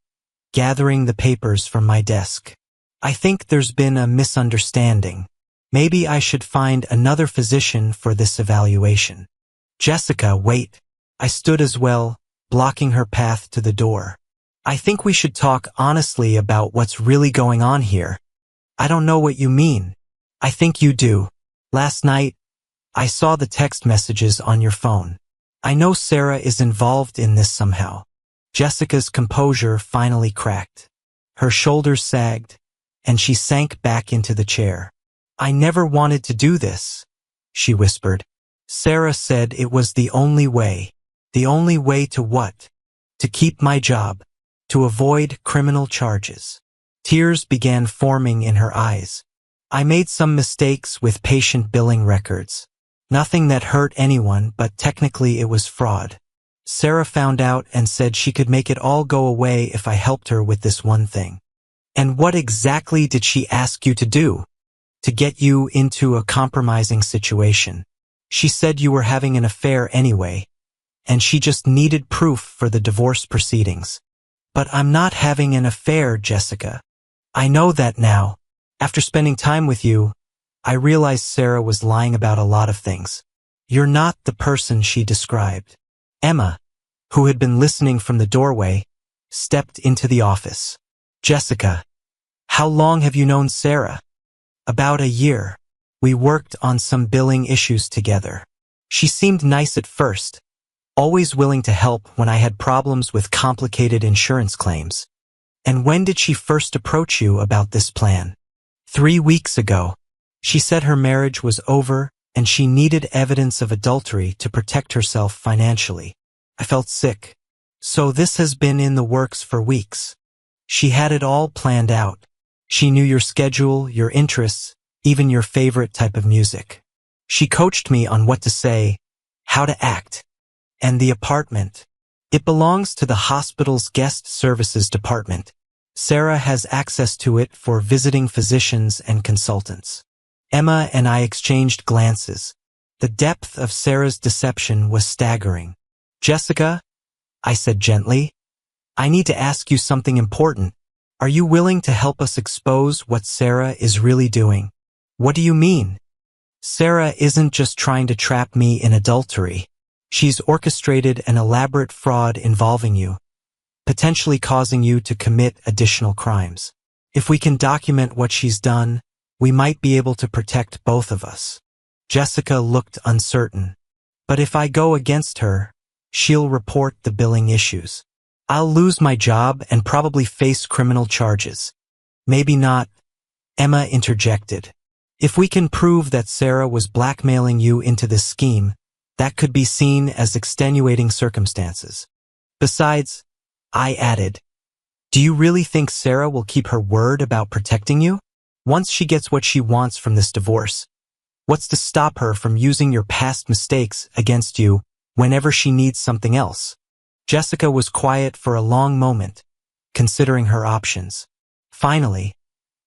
gathering the papers from my desk. "I think there's been a misunderstanding." Maybe I should find another physician for this evaluation. Jessica, wait. I stood as well, blocking her path to the door. I think we should talk honestly about what's really going on here. I don't know what you mean. I think you do. Last night, I saw the text messages on your phone. I know Sarah is involved in this somehow. Jessica's composure finally cracked. Her shoulders sagged, and she sank back into the chair. I never wanted to do this, she whispered. Sarah said it was the only way. The only way to what? To keep my job. To avoid criminal charges. Tears began forming in her eyes. I made some mistakes with patient billing records. Nothing that hurt anyone, but technically it was fraud. Sarah found out and said she could make it all go away if I helped her with this one thing. And what exactly did she ask you to do? To get you into a compromising situation. She said you were having an affair anyway, and she just needed proof for the divorce proceedings. But I'm not having an affair, Jessica. I know that now. After spending time with you, I realized Sarah was lying about a lot of things. You're not the person she described. Emma, who had been listening from the doorway, stepped into the office. Jessica, how long have you known Sarah? About a year. We worked on some billing issues together. She seemed nice at first, always willing to help when I had problems with complicated insurance claims. And when did she first approach you about this plan? 3 weeks ago. She said her marriage was over and she needed evidence of adultery to protect herself financially. I felt sick. So this has been in the works for weeks. She had it all planned out. She knew your schedule, your interests, even your favorite type of music. She coached me on what to say, how to act. And the apartment. It belongs to the hospital's guest services department. Sarah has access to it for visiting physicians and consultants. Emma and I exchanged glances. The depth of Sarah's deception was staggering. Jessica, I said gently, I need to ask you something important. Are you willing to help us expose what Sarah is really doing? What do you mean? Sarah isn't just trying to trap me in adultery. She's orchestrated an elaborate fraud involving you, potentially causing you to commit additional crimes. If we can document what she's done, we might be able to protect both of us. Jessica looked uncertain. But if I go against her, she'll report the billing issues. I'll lose my job and probably face criminal charges. Maybe not, Emma interjected. If we can prove that Sarah was blackmailing you into this scheme, that could be seen as extenuating circumstances. Besides, I added, do you really think Sarah will keep her word about protecting you? Once she gets what she wants from this divorce, what's to stop her from using your past mistakes against you whenever she needs something else? Jessica was quiet for a long moment, considering her options. Finally,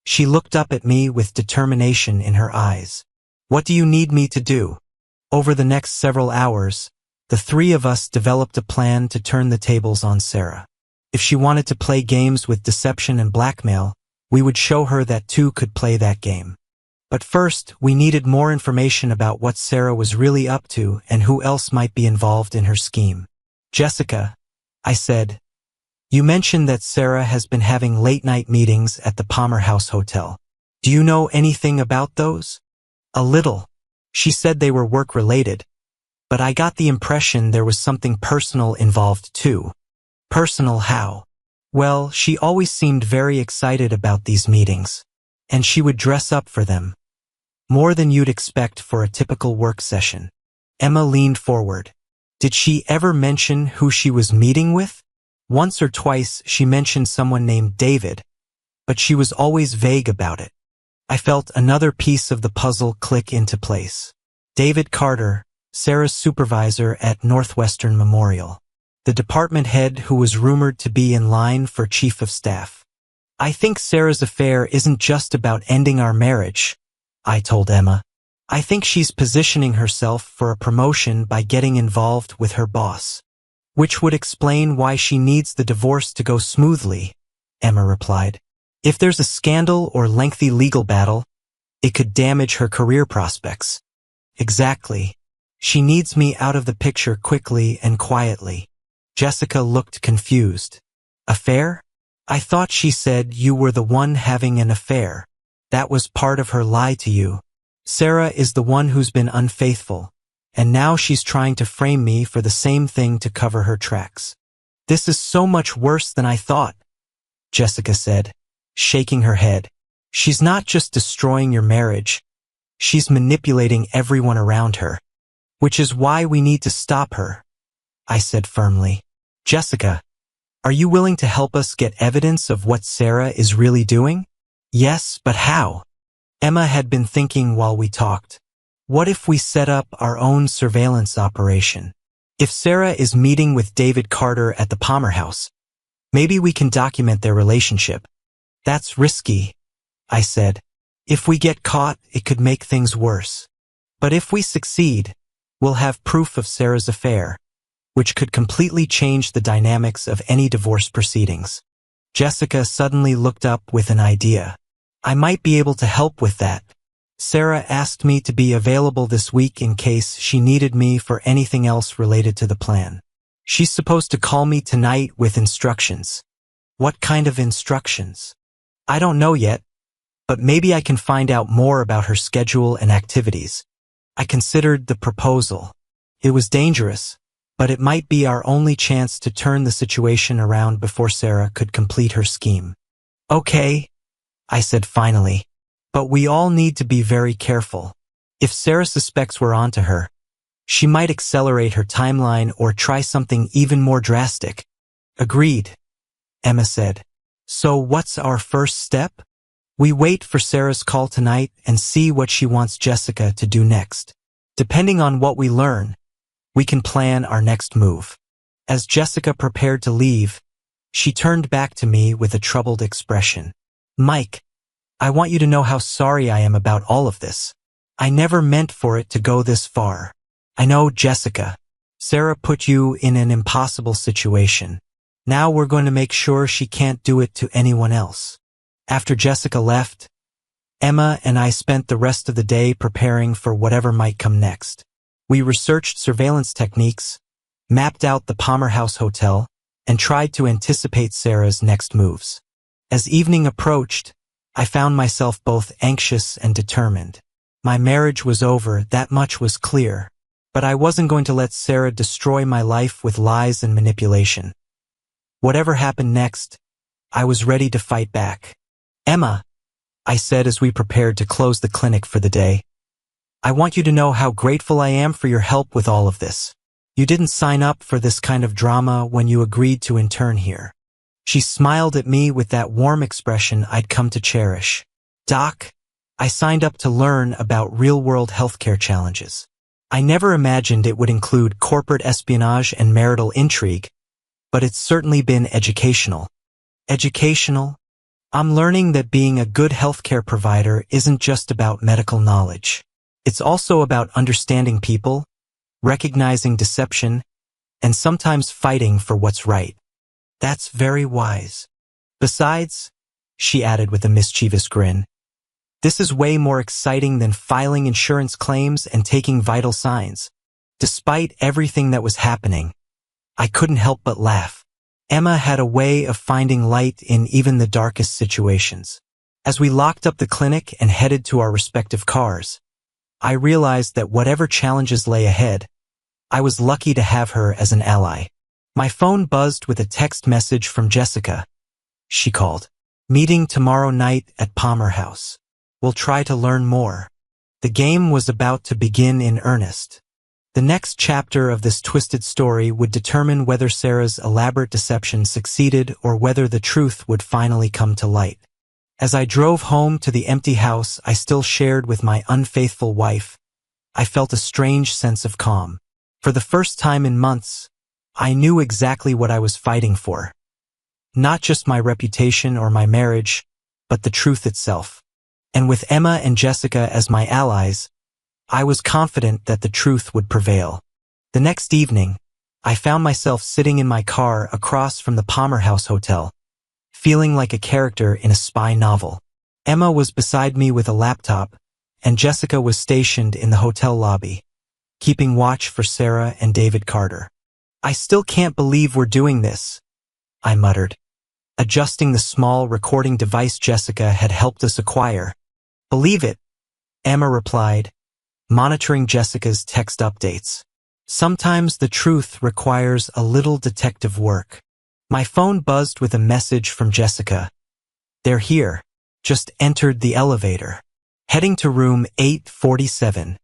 she looked up at me with determination in her eyes. What do you need me to do? Over the next several hours, the three of us developed a plan to turn the tables on Sarah. If she wanted to play games with deception and blackmail, we would show her that two could play that game. But first, we needed more information about what Sarah was really up to and who else might be involved in her scheme. Jessica, I said, you mentioned that Sarah has been having late-night meetings at the Palmer House Hotel. Do you know anything about those? A little. She said they were work-related, but I got the impression there was something personal involved too. Personal how? Well, she always seemed very excited about these meetings, and she would dress up for them. More than you'd expect for a typical work session. Emma leaned forward. Did she ever mention who she was meeting with? Once or twice she mentioned someone named David, but she was always vague about it. I felt another piece of the puzzle click into place. David Carter, Sarah's supervisor at Northwestern Memorial. The department head who was rumored to be in line for chief of staff. I think Sarah's affair isn't just about ending our marriage, I told Emma. I think she's positioning herself for a promotion by getting involved with her boss. Which would explain why she needs the divorce to go smoothly, Emma replied. If there's a scandal or lengthy legal battle, It could damage her career prospects. Exactly. She needs me out of the picture quickly and quietly. Jessica looked confused. Affair? I thought she said you were the one having an affair. That was part of her lie to you. Sarah is the one who's been unfaithful, and now she's trying to frame me for the same thing to cover her tracks. This is so much worse than I thought, Jessica said, shaking her head. She's not just destroying your marriage, she's manipulating everyone around her. Which is why we need to stop her, I said firmly. Jessica, are you willing to help us get evidence of what Sarah is really doing? Yes, but how? Emma had been thinking while we talked. What if we set up our own surveillance operation? If Sarah is meeting with David Carter at the Palmer house, maybe we can document their relationship. That's risky, I said. If we get caught, it could make things worse. But if we succeed, we'll have proof of Sarah's affair, which could completely change the dynamics of any divorce proceedings. Jessica suddenly looked up with an idea. I might be able to help with that. Sarah asked me to be available this week in case she needed me for anything else related to the plan. She's supposed to call me tonight with instructions. What kind of instructions? I don't know yet, but maybe I can find out more about her schedule and activities. I considered the proposal. It was dangerous, but it might be our only chance to turn the situation around before Sarah could complete her scheme. Okay, I said finally, but we all need to be very careful. If Sarah suspects we're onto her, she might accelerate her timeline or try something even more drastic. Agreed, Emma said. So what's our first step? We wait for Sarah's call tonight and see what she wants Jessica to do next. Depending on what we learn, we can plan our next move. As Jessica prepared to leave, she turned back to me with a troubled expression. Mike, I want you to know how sorry I am about all of this. I never meant for it to go this far. I know, Jessica. Sarah put you in an impossible situation. Now we're going to make sure she can't do it to anyone else. After Jessica left, Emma and I spent the rest of the day preparing for whatever might come next. We researched surveillance techniques, mapped out the Palmer House Hotel, and tried to anticipate Sarah's next moves. As evening approached, I found myself both anxious and determined. My marriage was over, that much was clear, but I wasn't going to let Sarah destroy my life with lies and manipulation. Whatever happened next, I was ready to fight back. Emma, I said as we prepared to close the clinic for the day, I want you to know how grateful I am for your help with all of this. You didn't sign up for this kind of drama when you agreed to intern here. She smiled at me with that warm expression I'd come to cherish. Doc, I signed up to learn about real-world healthcare challenges. I never imagined it would include corporate espionage and marital intrigue, but it's certainly been educational. Educational? I'm learning that being a good healthcare provider isn't just about medical knowledge. It's also about understanding people, recognizing deception, and sometimes fighting for what's right. That's very wise. Besides, she added with a mischievous grin, this is way more exciting than filing insurance claims and taking vital signs. Despite everything that was happening, I couldn't help but laugh. Emma had a way of finding light in even the darkest situations. As we locked up the clinic and headed to our respective cars, I realized that whatever challenges lay ahead, I was lucky to have her as an ally. My phone buzzed with a text message from Jessica. She called. Meeting tomorrow night at Palmer House. We'll try to learn more. The game was about to begin in earnest. The next chapter of this twisted story would determine whether Sarah's elaborate deception succeeded or whether the truth would finally come to light. As I drove home to the empty house I still shared with my unfaithful wife, I felt a strange sense of calm. For the first time in months, I knew exactly what I was fighting for. Not just my reputation or my marriage, but the truth itself. And with Emma and Jessica as my allies, I was confident that the truth would prevail. The next evening, I found myself sitting in my car across from the Palmer House Hotel, feeling like a character in a spy novel. Emma was beside me with a laptop, and Jessica was stationed in the hotel lobby, keeping watch for Sarah and David Carter. "I still can't believe we're doing this," I muttered, adjusting the small recording device Jessica had helped us acquire. "Believe it," Emma replied, monitoring Jessica's text updates. "Sometimes the truth requires a little detective work." My phone buzzed with a message from Jessica. "They're here. Just entered the elevator. Heading to room 847.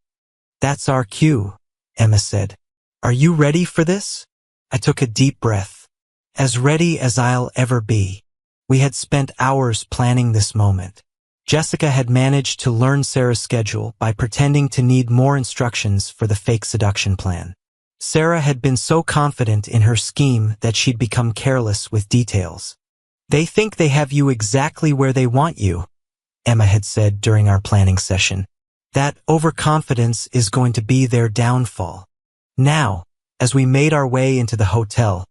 "That's our cue," Emma said. "Are you ready for this?" I took a deep breath. As ready as I'll ever be. We had spent hours planning this moment. Jessica had managed to learn Sarah's schedule by pretending to need more instructions for the fake seduction plan. Sarah had been so confident in her scheme that she'd become careless with details. "They think they have you exactly where they want you," Emma had said during our planning session. "That overconfidence is going to be their downfall." Now, as we made our way into the hotel,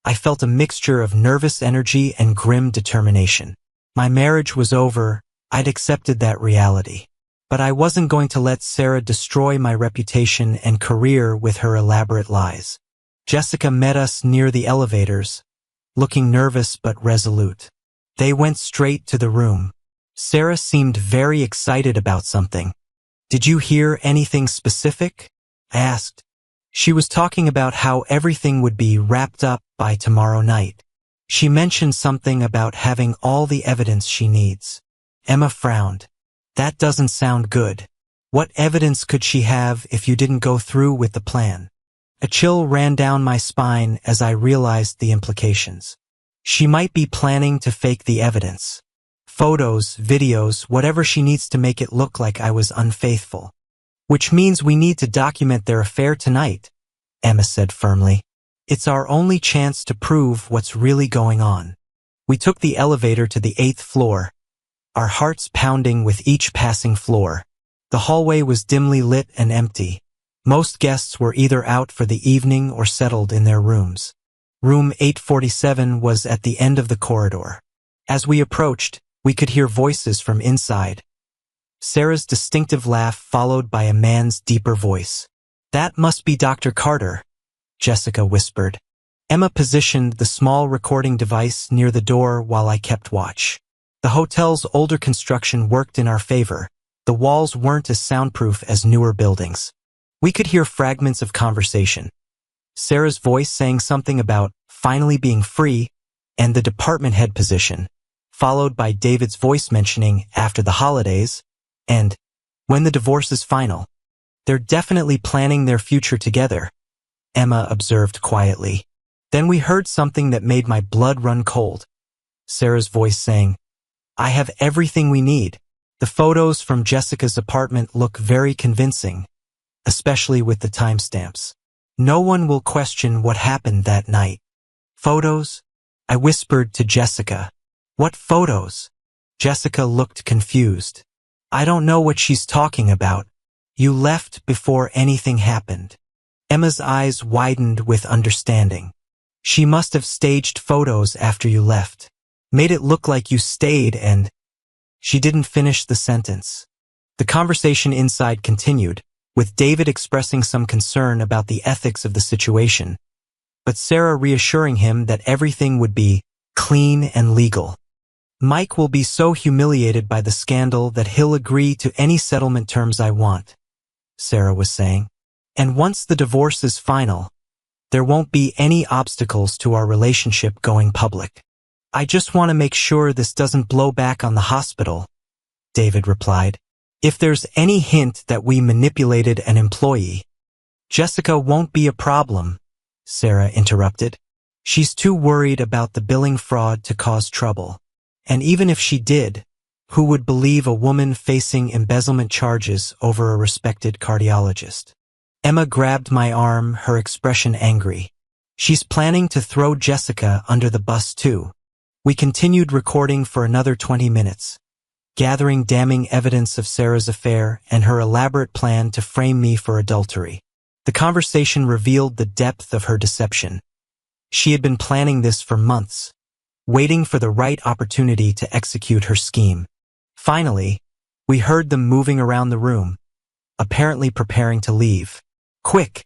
I felt a mixture of nervous energy and grim determination. My marriage was over. I'd accepted that reality. But I wasn't going to let Sarah destroy my reputation and career with her elaborate lies. Jessica met us near the elevators, looking nervous but resolute. They went straight to the room. Sarah seemed very excited about something. "Did you hear anything specific?" I asked. She was talking about how everything would be wrapped up by tomorrow night. She mentioned something about having all the evidence she needs. Emma frowned. "That doesn't sound good. What evidence could she have if you didn't go through with the plan?" A chill ran down my spine as I realized the implications. She might be planning to fake the evidence. Photos, videos, whatever she needs to make it look like I was unfaithful. "Which means we need to document their affair tonight," Emma said firmly. "It's our only chance to prove what's really going on." We took the elevator to the 8th floor, our hearts pounding with each passing floor. The hallway was dimly lit and empty. Most guests were either out for the evening or settled in their rooms. Room 847 was at the end of the corridor. As we approached, we could hear voices from inside. Sarah's distinctive laugh followed by a man's deeper voice. "That must be Dr. Carter," Jessica whispered. Emma positioned the small recording device near the door while I kept watch. The hotel's older construction worked in our favor. The walls weren't as soundproof as newer buildings. We could hear fragments of conversation. Sarah's voice saying something about finally being free and the department head position, followed by David's voice mentioning after the holidays and when the divorce is final. "They're definitely planning their future together," Emma observed quietly. Then we heard something that made my blood run cold. Sarah's voice saying, "I have everything we need." The photos from Jessica's apartment look very convincing, especially with the timestamps. "No one will question what happened that night." "Photos?" I whispered to Jessica. "What photos?" Jessica looked confused. "I don't know what she's talking about. You left before anything happened." Emma's eyes widened with understanding. "She must have staged photos after you left. Made it look like you stayed and—" She didn't finish the sentence. The conversation inside continued, with David expressing some concern about the ethics of the situation, but Sarah reassuring him that everything would be clean and legal. "Mike will be so humiliated by the scandal that he'll agree to any settlement terms I want," Sarah was saying. "And once the divorce is final, there won't be any obstacles to our relationship going public." "I just want to make sure this doesn't blow back on the hospital," David replied. "If there's any hint that we manipulated an employee—" "Jessica won't be a problem," Sarah interrupted. "She's too worried about the billing fraud to cause trouble. And even if she did, who would believe a woman facing embezzlement charges over a respected cardiologist?" Emma grabbed my arm, her expression angry. "She's planning to throw Jessica under the bus too." We continued recording for another 20 minutes, gathering damning evidence of Sarah's affair and her elaborate plan to frame me for adultery. The conversation revealed the depth of her deception. She had been planning this for months, waiting for the right opportunity to execute her scheme. Finally, We heard them moving around the room, apparently preparing to leave. "Quick,"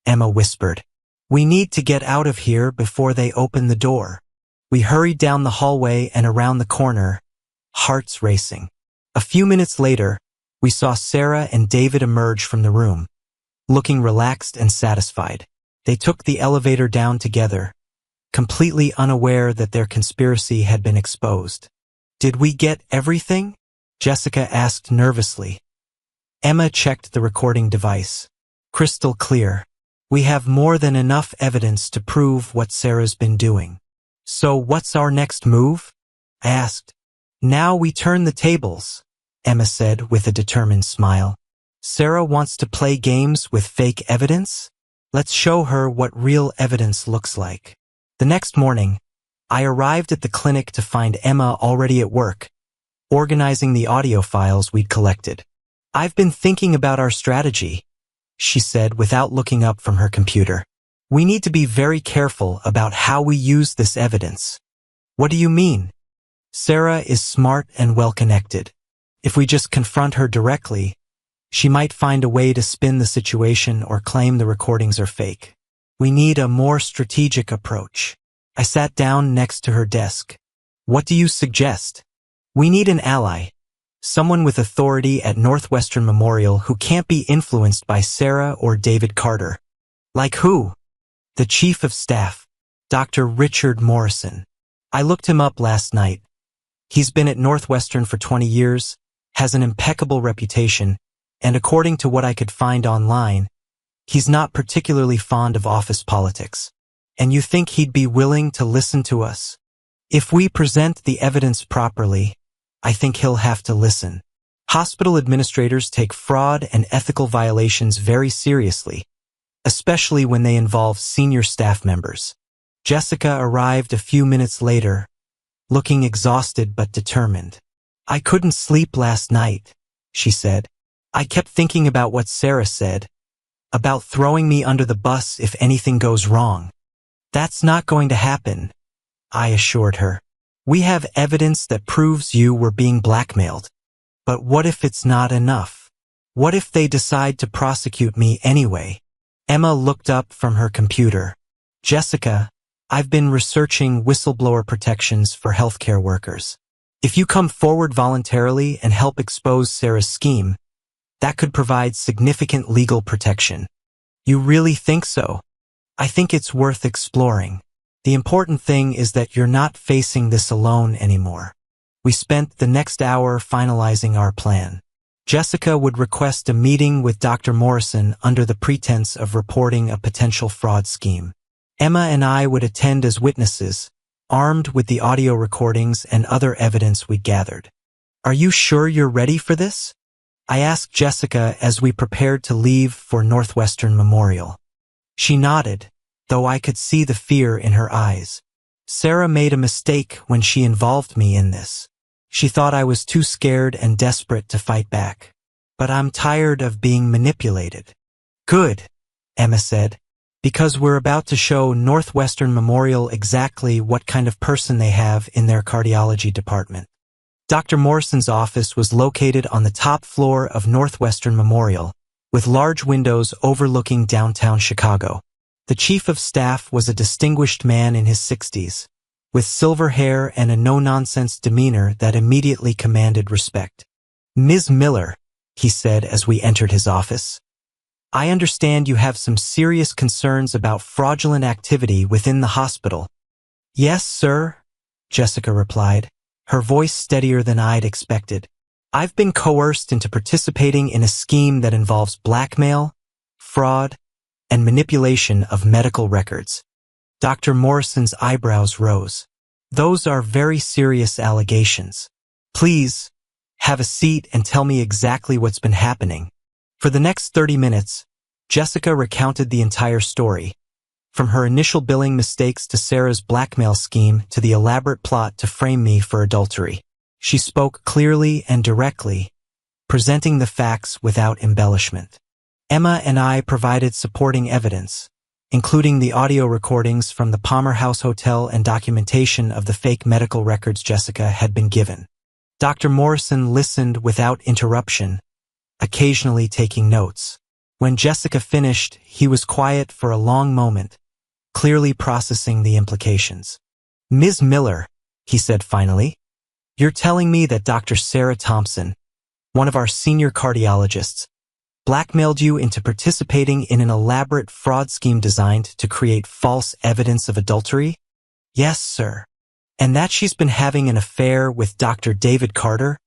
Emma whispered. "We need to get out of here before they open the door." We hurried down the hallway and around the corner, hearts racing. A few minutes later, we saw Sarah and David emerge from the room, looking relaxed and satisfied. They took the elevator down together, completely unaware that their conspiracy had been exposed. "Did we get everything?" Jessica asked nervously. Emma checked the recording device. "Crystal clear. We have more than enough evidence to prove what Sarah's been doing." "So what's our next move?" I asked. "Now we turn the tables," Emma said with a determined smile. "Sarah wants to play games with fake evidence? Let's show her what real evidence looks like." The next morning, I arrived at the clinic to find Emma already at work, organizing the audio files we'd collected. "I've been thinking about our strategy," she said without looking up from her computer. "We need to be very careful about how we use this evidence." "What do you mean?" "Sarah is smart and well-connected. If we just confront her directly, she might find a way to spin the situation or claim the recordings are fake. We need a more strategic approach." I sat down next to her desk. "What do you suggest?" "We need an ally. Someone with authority at Northwestern Memorial who can't be influenced by Sarah or David Carter." "Like who?" "The Chief of Staff, Dr. Richard Morrison. I looked him up last night. He's been at Northwestern for 20 years, has an impeccable reputation, and according to what I could find online, he's not particularly fond of office politics. And you think he'd be willing to listen to us? If we present the evidence properly, I think he'll have to listen. Hospital administrators take fraud and ethical violations very seriously, especially when they involve senior staff members." Jessica arrived a few minutes later, looking exhausted but determined. "I couldn't sleep last night," she said. "I kept thinking about what Sarah said, about throwing me under the bus if anything goes wrong." "That's not going to happen," I assured her. "We have evidence that proves you were being blackmailed. But what if it's not enough? What if they decide to prosecute me anyway?" Emma looked up from her computer. "Jessica, I've been researching whistleblower protections for healthcare workers. If you come forward voluntarily and help expose Sarah's scheme, that could provide significant legal protection." "You really think so?" "I think it's worth exploring. The important thing is that you're not facing this alone anymore." We spent the next hour finalizing our plan. Jessica would request a meeting with Dr. Morrison under the pretense of reporting a potential fraud scheme. Emma and I would attend as witnesses, armed with the audio recordings and other evidence we gathered. "Are you sure you're ready for this?" I asked Jessica as we prepared to leave for Northwestern Memorial. She nodded, though I could see the fear in her eyes. Sarah made a mistake when she involved me in this. She thought I was too scared and desperate to fight back. But I'm tired of being manipulated. "Good," Emma said, "because we're about to show Northwestern Memorial exactly what kind of person they have in their cardiology department." Dr. Morrison's office was located on the top floor of Northwestern Memorial, with large windows overlooking downtown Chicago. The chief of staff was a distinguished man in his 60s, with silver hair and a no-nonsense demeanor that immediately commanded respect. "Ms. Miller," he said as we entered his office, "I understand you have some serious concerns about fraudulent activity within the hospital." "Yes, sir," Jessica replied, her voice steadier than I'd expected. "I've been coerced into participating in a scheme that involves blackmail, fraud, and manipulation of medical records." Dr. Morrison's eyebrows rose. "Those are very serious allegations. Please, have a seat and tell me exactly what's been happening." For the next 30 minutes, Jessica recounted the entire story, from her initial billing mistakes to Sarah's blackmail scheme to the elaborate plot to frame me for adultery. She spoke clearly and directly, presenting the facts without embellishment. Emma and I provided supporting evidence, including the audio recordings from the Palmer House Hotel and documentation of the fake medical records Jessica had been given. Dr. Morrison listened without interruption, occasionally taking notes. When Jessica finished, he was quiet for a long moment, clearly processing the implications. "Ms. Miller," he said finally, "you're telling me that Dr. Sarah Thompson, one of our senior cardiologists, blackmailed you into participating in an elaborate fraud scheme designed to create false evidence of adultery?" "Yes, sir." "And that she's been having an affair with Dr. David Carter,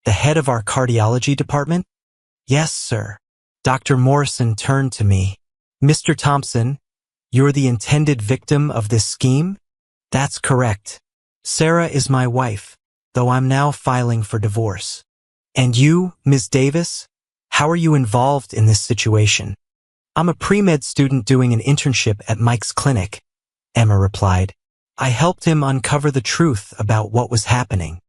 the head of our cardiology department?" "Yes, sir." Dr. Morrison turned to me. "Mr. Thompson, you're the intended victim of this scheme?" "That's correct. Sarah is my wife, though I'm now filing for divorce." "And you, Ms. Davis? How are you involved in this situation?" "I'm a pre-med student doing an internship at Mike's clinic," Emma replied. "I helped him uncover the truth about what was happening."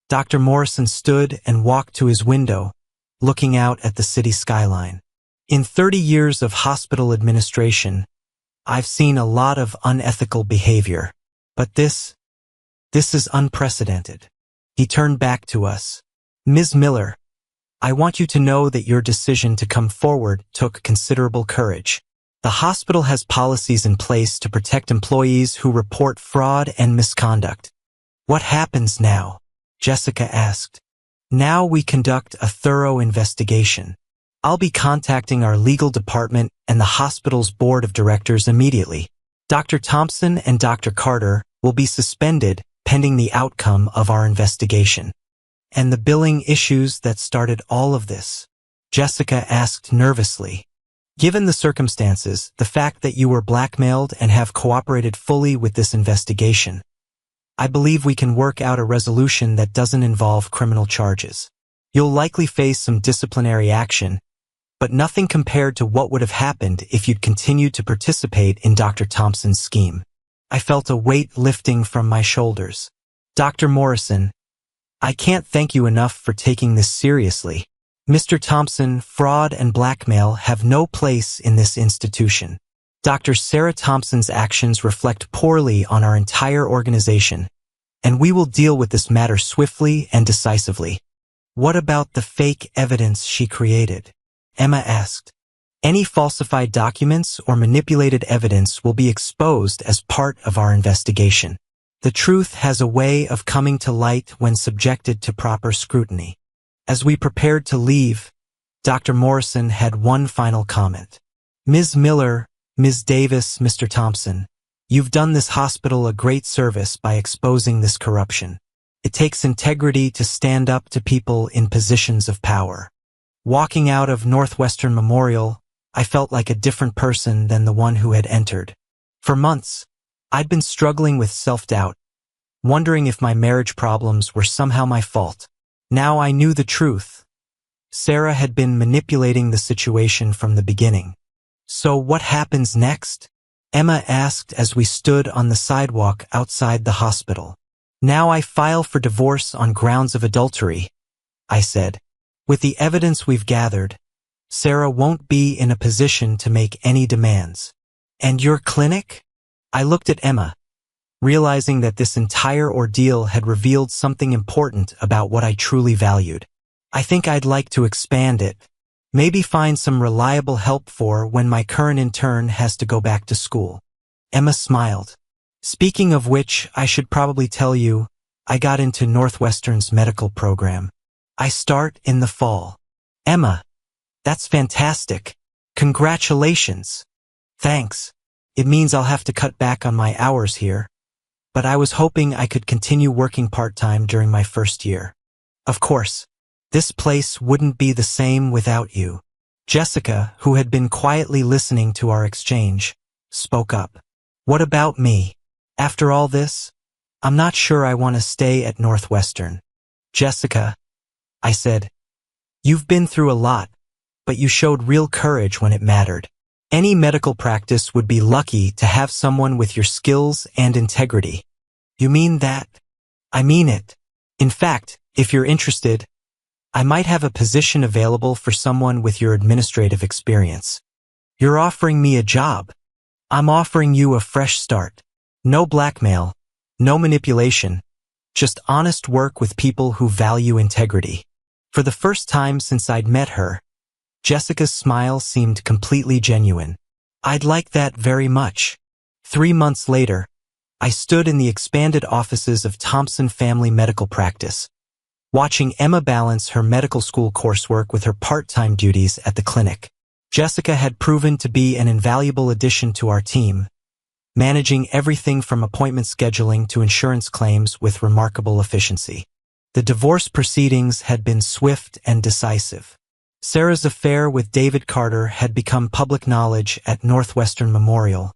Dr. Morrison stood and walked to his window, looking out at the city skyline. "In 30 years of hospital administration, I've seen a lot of unethical behavior, but this is unprecedented." He turned back to us. "Ms. Miller, I want you to know that your decision to come forward took considerable courage. The hospital has policies in place to protect employees who report fraud and misconduct." "What happens now?" Jessica asked. "Now we conduct a thorough investigation. I'll be contacting our legal department and the hospital's board of directors immediately. Dr. Thompson and Dr. Carter will be suspended pending the outcome of our investigation." "And the billing issues that started all of this?" Jessica asked nervously. "Given the circumstances, the fact that you were blackmailed and have cooperated fully with this investigation, I believe we can work out a resolution that doesn't involve criminal charges. You'll likely face some disciplinary action, but nothing compared to what would have happened if you'd continued to participate in Dr. Thompson's scheme." I felt a weight lifting from my shoulders. "Dr. Morrison, I can't thank you enough for taking this seriously. Mr. Thompson, fraud and blackmail have no place in this institution. Dr. Sarah Thompson's actions reflect poorly on our entire organization, and we will deal with this matter swiftly and decisively." "What about the fake evidence she created?" Emma asked. "Any falsified documents or manipulated evidence will be exposed as part of our investigation. The truth has a way of coming to light when subjected to proper scrutiny." As we prepared to leave, Dr. Morrison had one final comment. "Ms. Miller, Ms. Davis, Mr. Thompson, you've done this hospital a great service by exposing this corruption. It takes integrity to stand up to people in positions of power." Walking out of Northwestern Memorial, I felt like a different person than the one who had entered. For months, I'd been struggling with self-doubt, wondering if my marriage problems were somehow my fault. Now I knew the truth. Sarah had been manipulating the situation from the beginning. "So what happens next?" Emma asked as we stood on the sidewalk outside the hospital. "Now I file for divorce on grounds of adultery," I said. "With the evidence we've gathered, Sarah won't be in a position to make any demands." "And your clinic?" I looked at Emma, realizing that this entire ordeal had revealed something important about what I truly valued. "I think I'd like to expand it. Maybe find some reliable help for when my current intern has to go back to school." Emma smiled. "Speaking of which, I should probably tell you, I got into Northwestern's medical program. I start in the fall." "Emma, that's fantastic. Congratulations." "Thanks. It means I'll have to cut back on my hours here, but I was hoping I could continue working part-time during my first year. Of course, this place wouldn't be the same without you." Jessica, who had been quietly listening to our exchange, spoke up. "What about me? After all this, I'm not sure I want to stay at Northwestern." "Jessica," I said, "you've been through a lot, but you showed real courage when it mattered. Any medical practice would be lucky to have someone with your skills and integrity." "You mean that?" "I mean it. In fact, if you're interested, I might have a position available for someone with your administrative experience." "You're offering me a job." "I'm offering you a fresh start. No blackmail, no manipulation, Just honest work with people who value integrity. For the first time since I'd met her, Jessica's smile seemed completely genuine. I'd like that very much. 3 months later, I stood in the expanded offices of Thompson Family Medical Practice, watching Emma balance her medical school coursework with her part-time duties at the clinic. Jessica had proven to be an invaluable addition to our team, managing everything from appointment scheduling to insurance claims with remarkable efficiency. The divorce proceedings had been swift and decisive. Sarah's affair with David Carter had become public knowledge at Northwestern Memorial,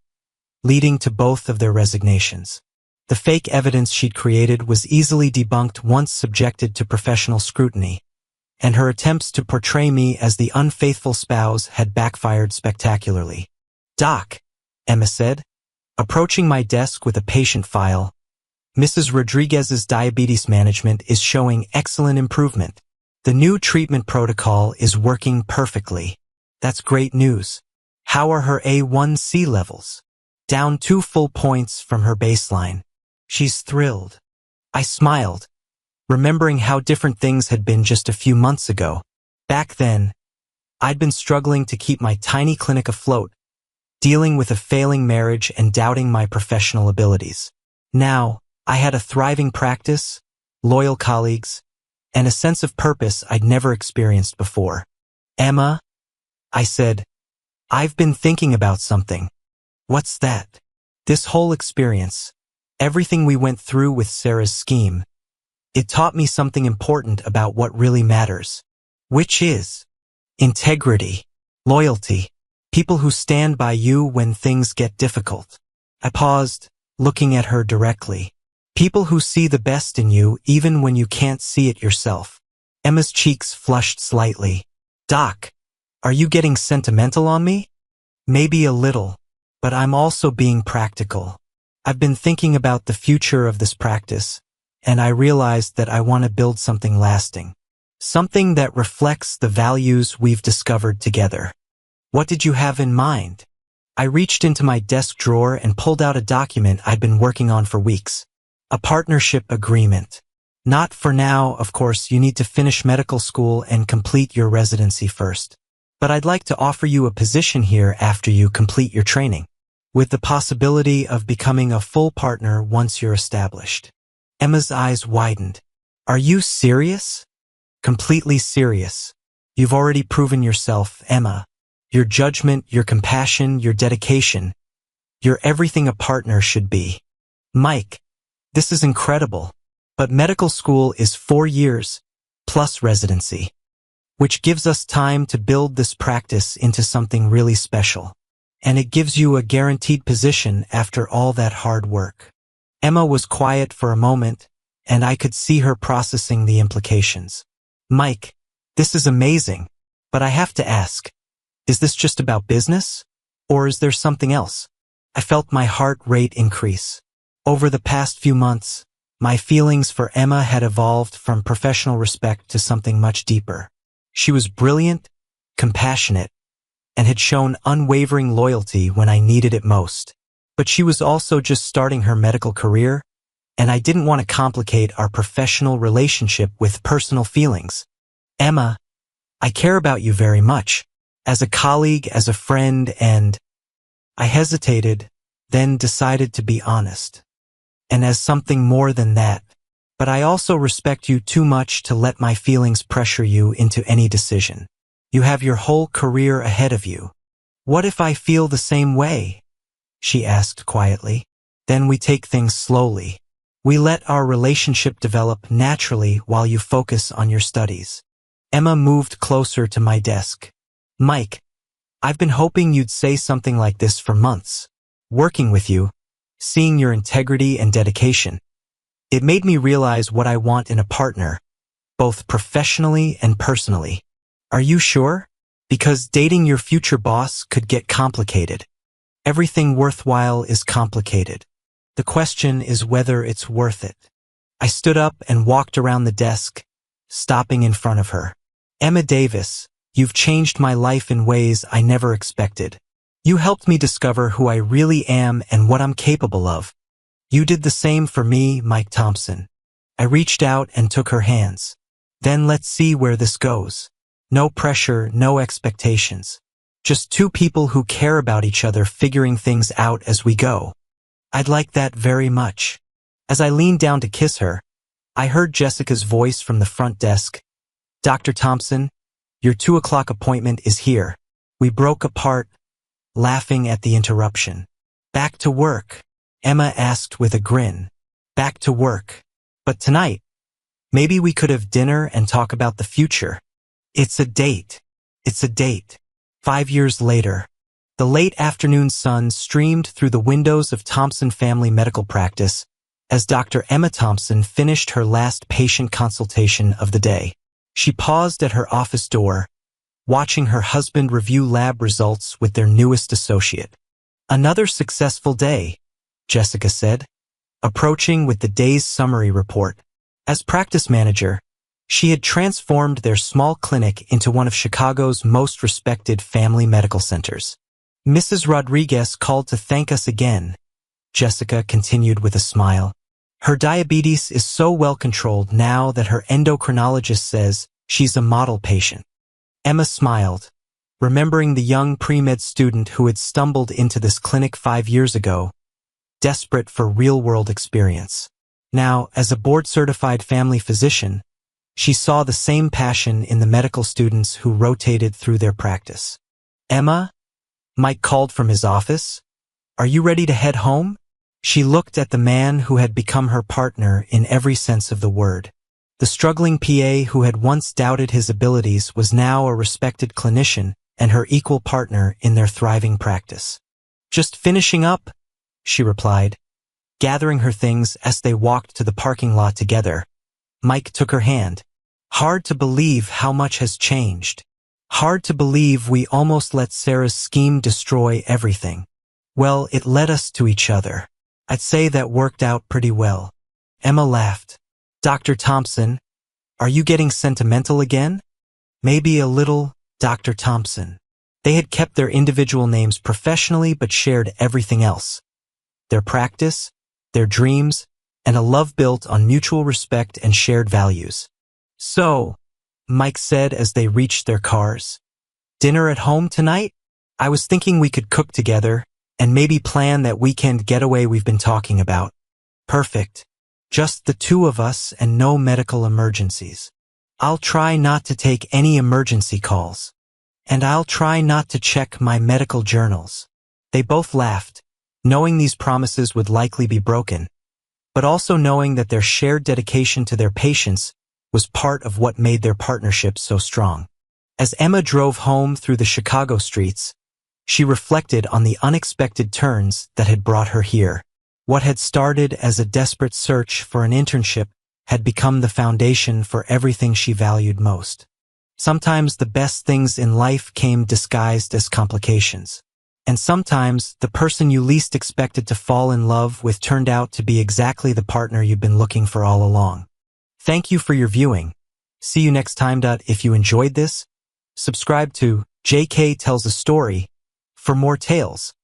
leading to both of their resignations. The fake evidence she'd created was easily debunked once subjected to professional scrutiny, and her attempts to portray me as the unfaithful spouse had backfired spectacularly. "Doc," Emma said, approaching my desk with a patient file, "Mrs. Rodriguez's diabetes management is showing excellent improvement. The new treatment protocol is working perfectly. That's great news. How are her A1C levels?" "Down 2 full points from her baseline." "She's thrilled." I smiled, remembering how different things had been just a few months ago. Back then, I'd been struggling to keep my tiny clinic afloat, dealing with a failing marriage and doubting my professional abilities. Now, I had a thriving practice, loyal colleagues, and a sense of purpose I'd never experienced before. "Emma," I said, "I've been thinking about something." "What's that?" "This whole experience, everything we went through with Sarah's scheme, it taught me something important about what really matters. Which is integrity, loyalty, people who stand by you when things get difficult." I paused, looking at her directly. "People who see the best in you even when you can't see it yourself." Emma's cheeks flushed slightly. "Doc, are you getting sentimental on me?" "Maybe a little, but I'm also being practical. I've been thinking about the future of this practice, and I realized that I want to build something lasting. Something that reflects the values we've discovered together." "What did you have in mind?" I reached into my desk drawer and pulled out a document I'd been working on for weeks. "A partnership agreement. Not for now, of course, you need to finish medical school and complete your residency first. But I'd like to offer you a position here after you complete your training, with the possibility of becoming a full partner once you're established." Emma's eyes widened. "Are you serious?" "Completely serious. You've already proven yourself, Emma. Your judgment, your compassion, your dedication. You're everything a partner should be." "Mike, this is incredible. But medical school is 4 years, plus residency, which gives us time to build this practice into something really special. And it gives you a guaranteed position after all that hard work." Emma was quiet for a moment, and I could see her processing the implications. "Mike, this is amazing, but I have to ask, is this just about business, or is there something else?" I felt my heart rate increase. Over the past few months, my feelings for Emma had evolved from professional respect to something much deeper. She was brilliant, compassionate, and had shown unwavering loyalty when I needed it most. But she was also just starting her medical career, and I didn't want to complicate our professional relationship with personal feelings. "Emma, I care about you very much, as a colleague, as a friend, and..." I hesitated, then decided to be honest. "And as something more than that. But I also respect you too much to let my feelings pressure you into any decision. You have your whole career ahead of you." "What if I feel the same way?" she asked quietly. "Then we take things slowly. We let our relationship develop naturally while you focus on your studies." Emma moved closer to my desk. "Mike, I've been hoping you'd say something like this for months. Working with you, seeing your integrity and dedication, it made me realize what I want in a partner, both professionally and personally." "Are you sure? Because dating your future boss could get complicated." "Everything worthwhile is complicated. The question is whether it's worth it." I stood up and walked around the desk, stopping in front of her. "Emma Davis, you've changed my life in ways I never expected. You helped me discover who I really am and what I'm capable of. You did the same for me, Mike Thompson." I reached out and took her hands. Then let's see where this goes. No pressure, no expectations. Just two people who care about each other figuring things out as we go. I'd like that very much. As I leaned down to kiss her, I heard Jessica's voice from the front desk. Dr. Thompson, your 2 o'clock appointment is here. We broke apart, laughing at the interruption. Back to work, Emma asked with a grin. Back to work. But tonight, maybe we could have dinner and talk about the future. It's a date. It's a date. 5 years later, the late afternoon sun streamed through the windows of Thompson Family Medical Practice as Dr. Emma Thompson finished her last patient consultation of the day. She paused at her office door, watching her husband review lab results with their newest associate. Another successful day, Jessica said, approaching with the day's summary report. As practice manager, she had transformed their small clinic into one of Chicago's most respected family medical centers. Mrs. Rodriguez called to thank us again, Jessica continued with a smile. Her diabetes is so well controlled now that her endocrinologist says she's a model patient. Emma smiled, remembering the young pre-med student who had stumbled into this clinic 5 years ago, desperate for real-world experience. Now, as a board-certified family physician, she saw the same passion in the medical students who rotated through their practice. Emma? Mike called from his office. Are you ready to head home? She looked at the man who had become her partner in every sense of the word. The struggling PA who had once doubted his abilities was now a respected clinician and her equal partner in their thriving practice. Just finishing up, she replied, gathering her things as they walked to the parking lot together. Mike took her hand. Hard to believe how much has changed. Hard to believe we almost let Sarah's scheme destroy everything. Well, it led us to each other. I'd say that worked out pretty well. Emma laughed. Dr. Thompson, are you getting sentimental again? Maybe a little, Dr. Thompson. They had kept their individual names professionally but shared everything else. Their practice, their dreams, and a love built on mutual respect and shared values. So, Mike said as they reached their cars, dinner at home tonight? I was thinking we could cook together and maybe plan that weekend getaway we've been talking about. Perfect. Just the two of us and no medical emergencies. I'll try not to take any emergency calls. And I'll try not to check my medical journals. They both laughed, knowing these promises would likely be broken, but also knowing that their shared dedication to their patients was part of what made their partnership so strong. As Emma drove home through the Chicago streets, she reflected on the unexpected turns that had brought her here. What had started as a desperate search for an internship had become the foundation for everything she valued most. Sometimes the best things in life came disguised as complications. And sometimes the person you least expected to fall in love with turned out to be exactly the partner you've been looking for all along. Thank you for your viewing. See you next time. If you enjoyed this, subscribe to JK Tells a Story for more tales.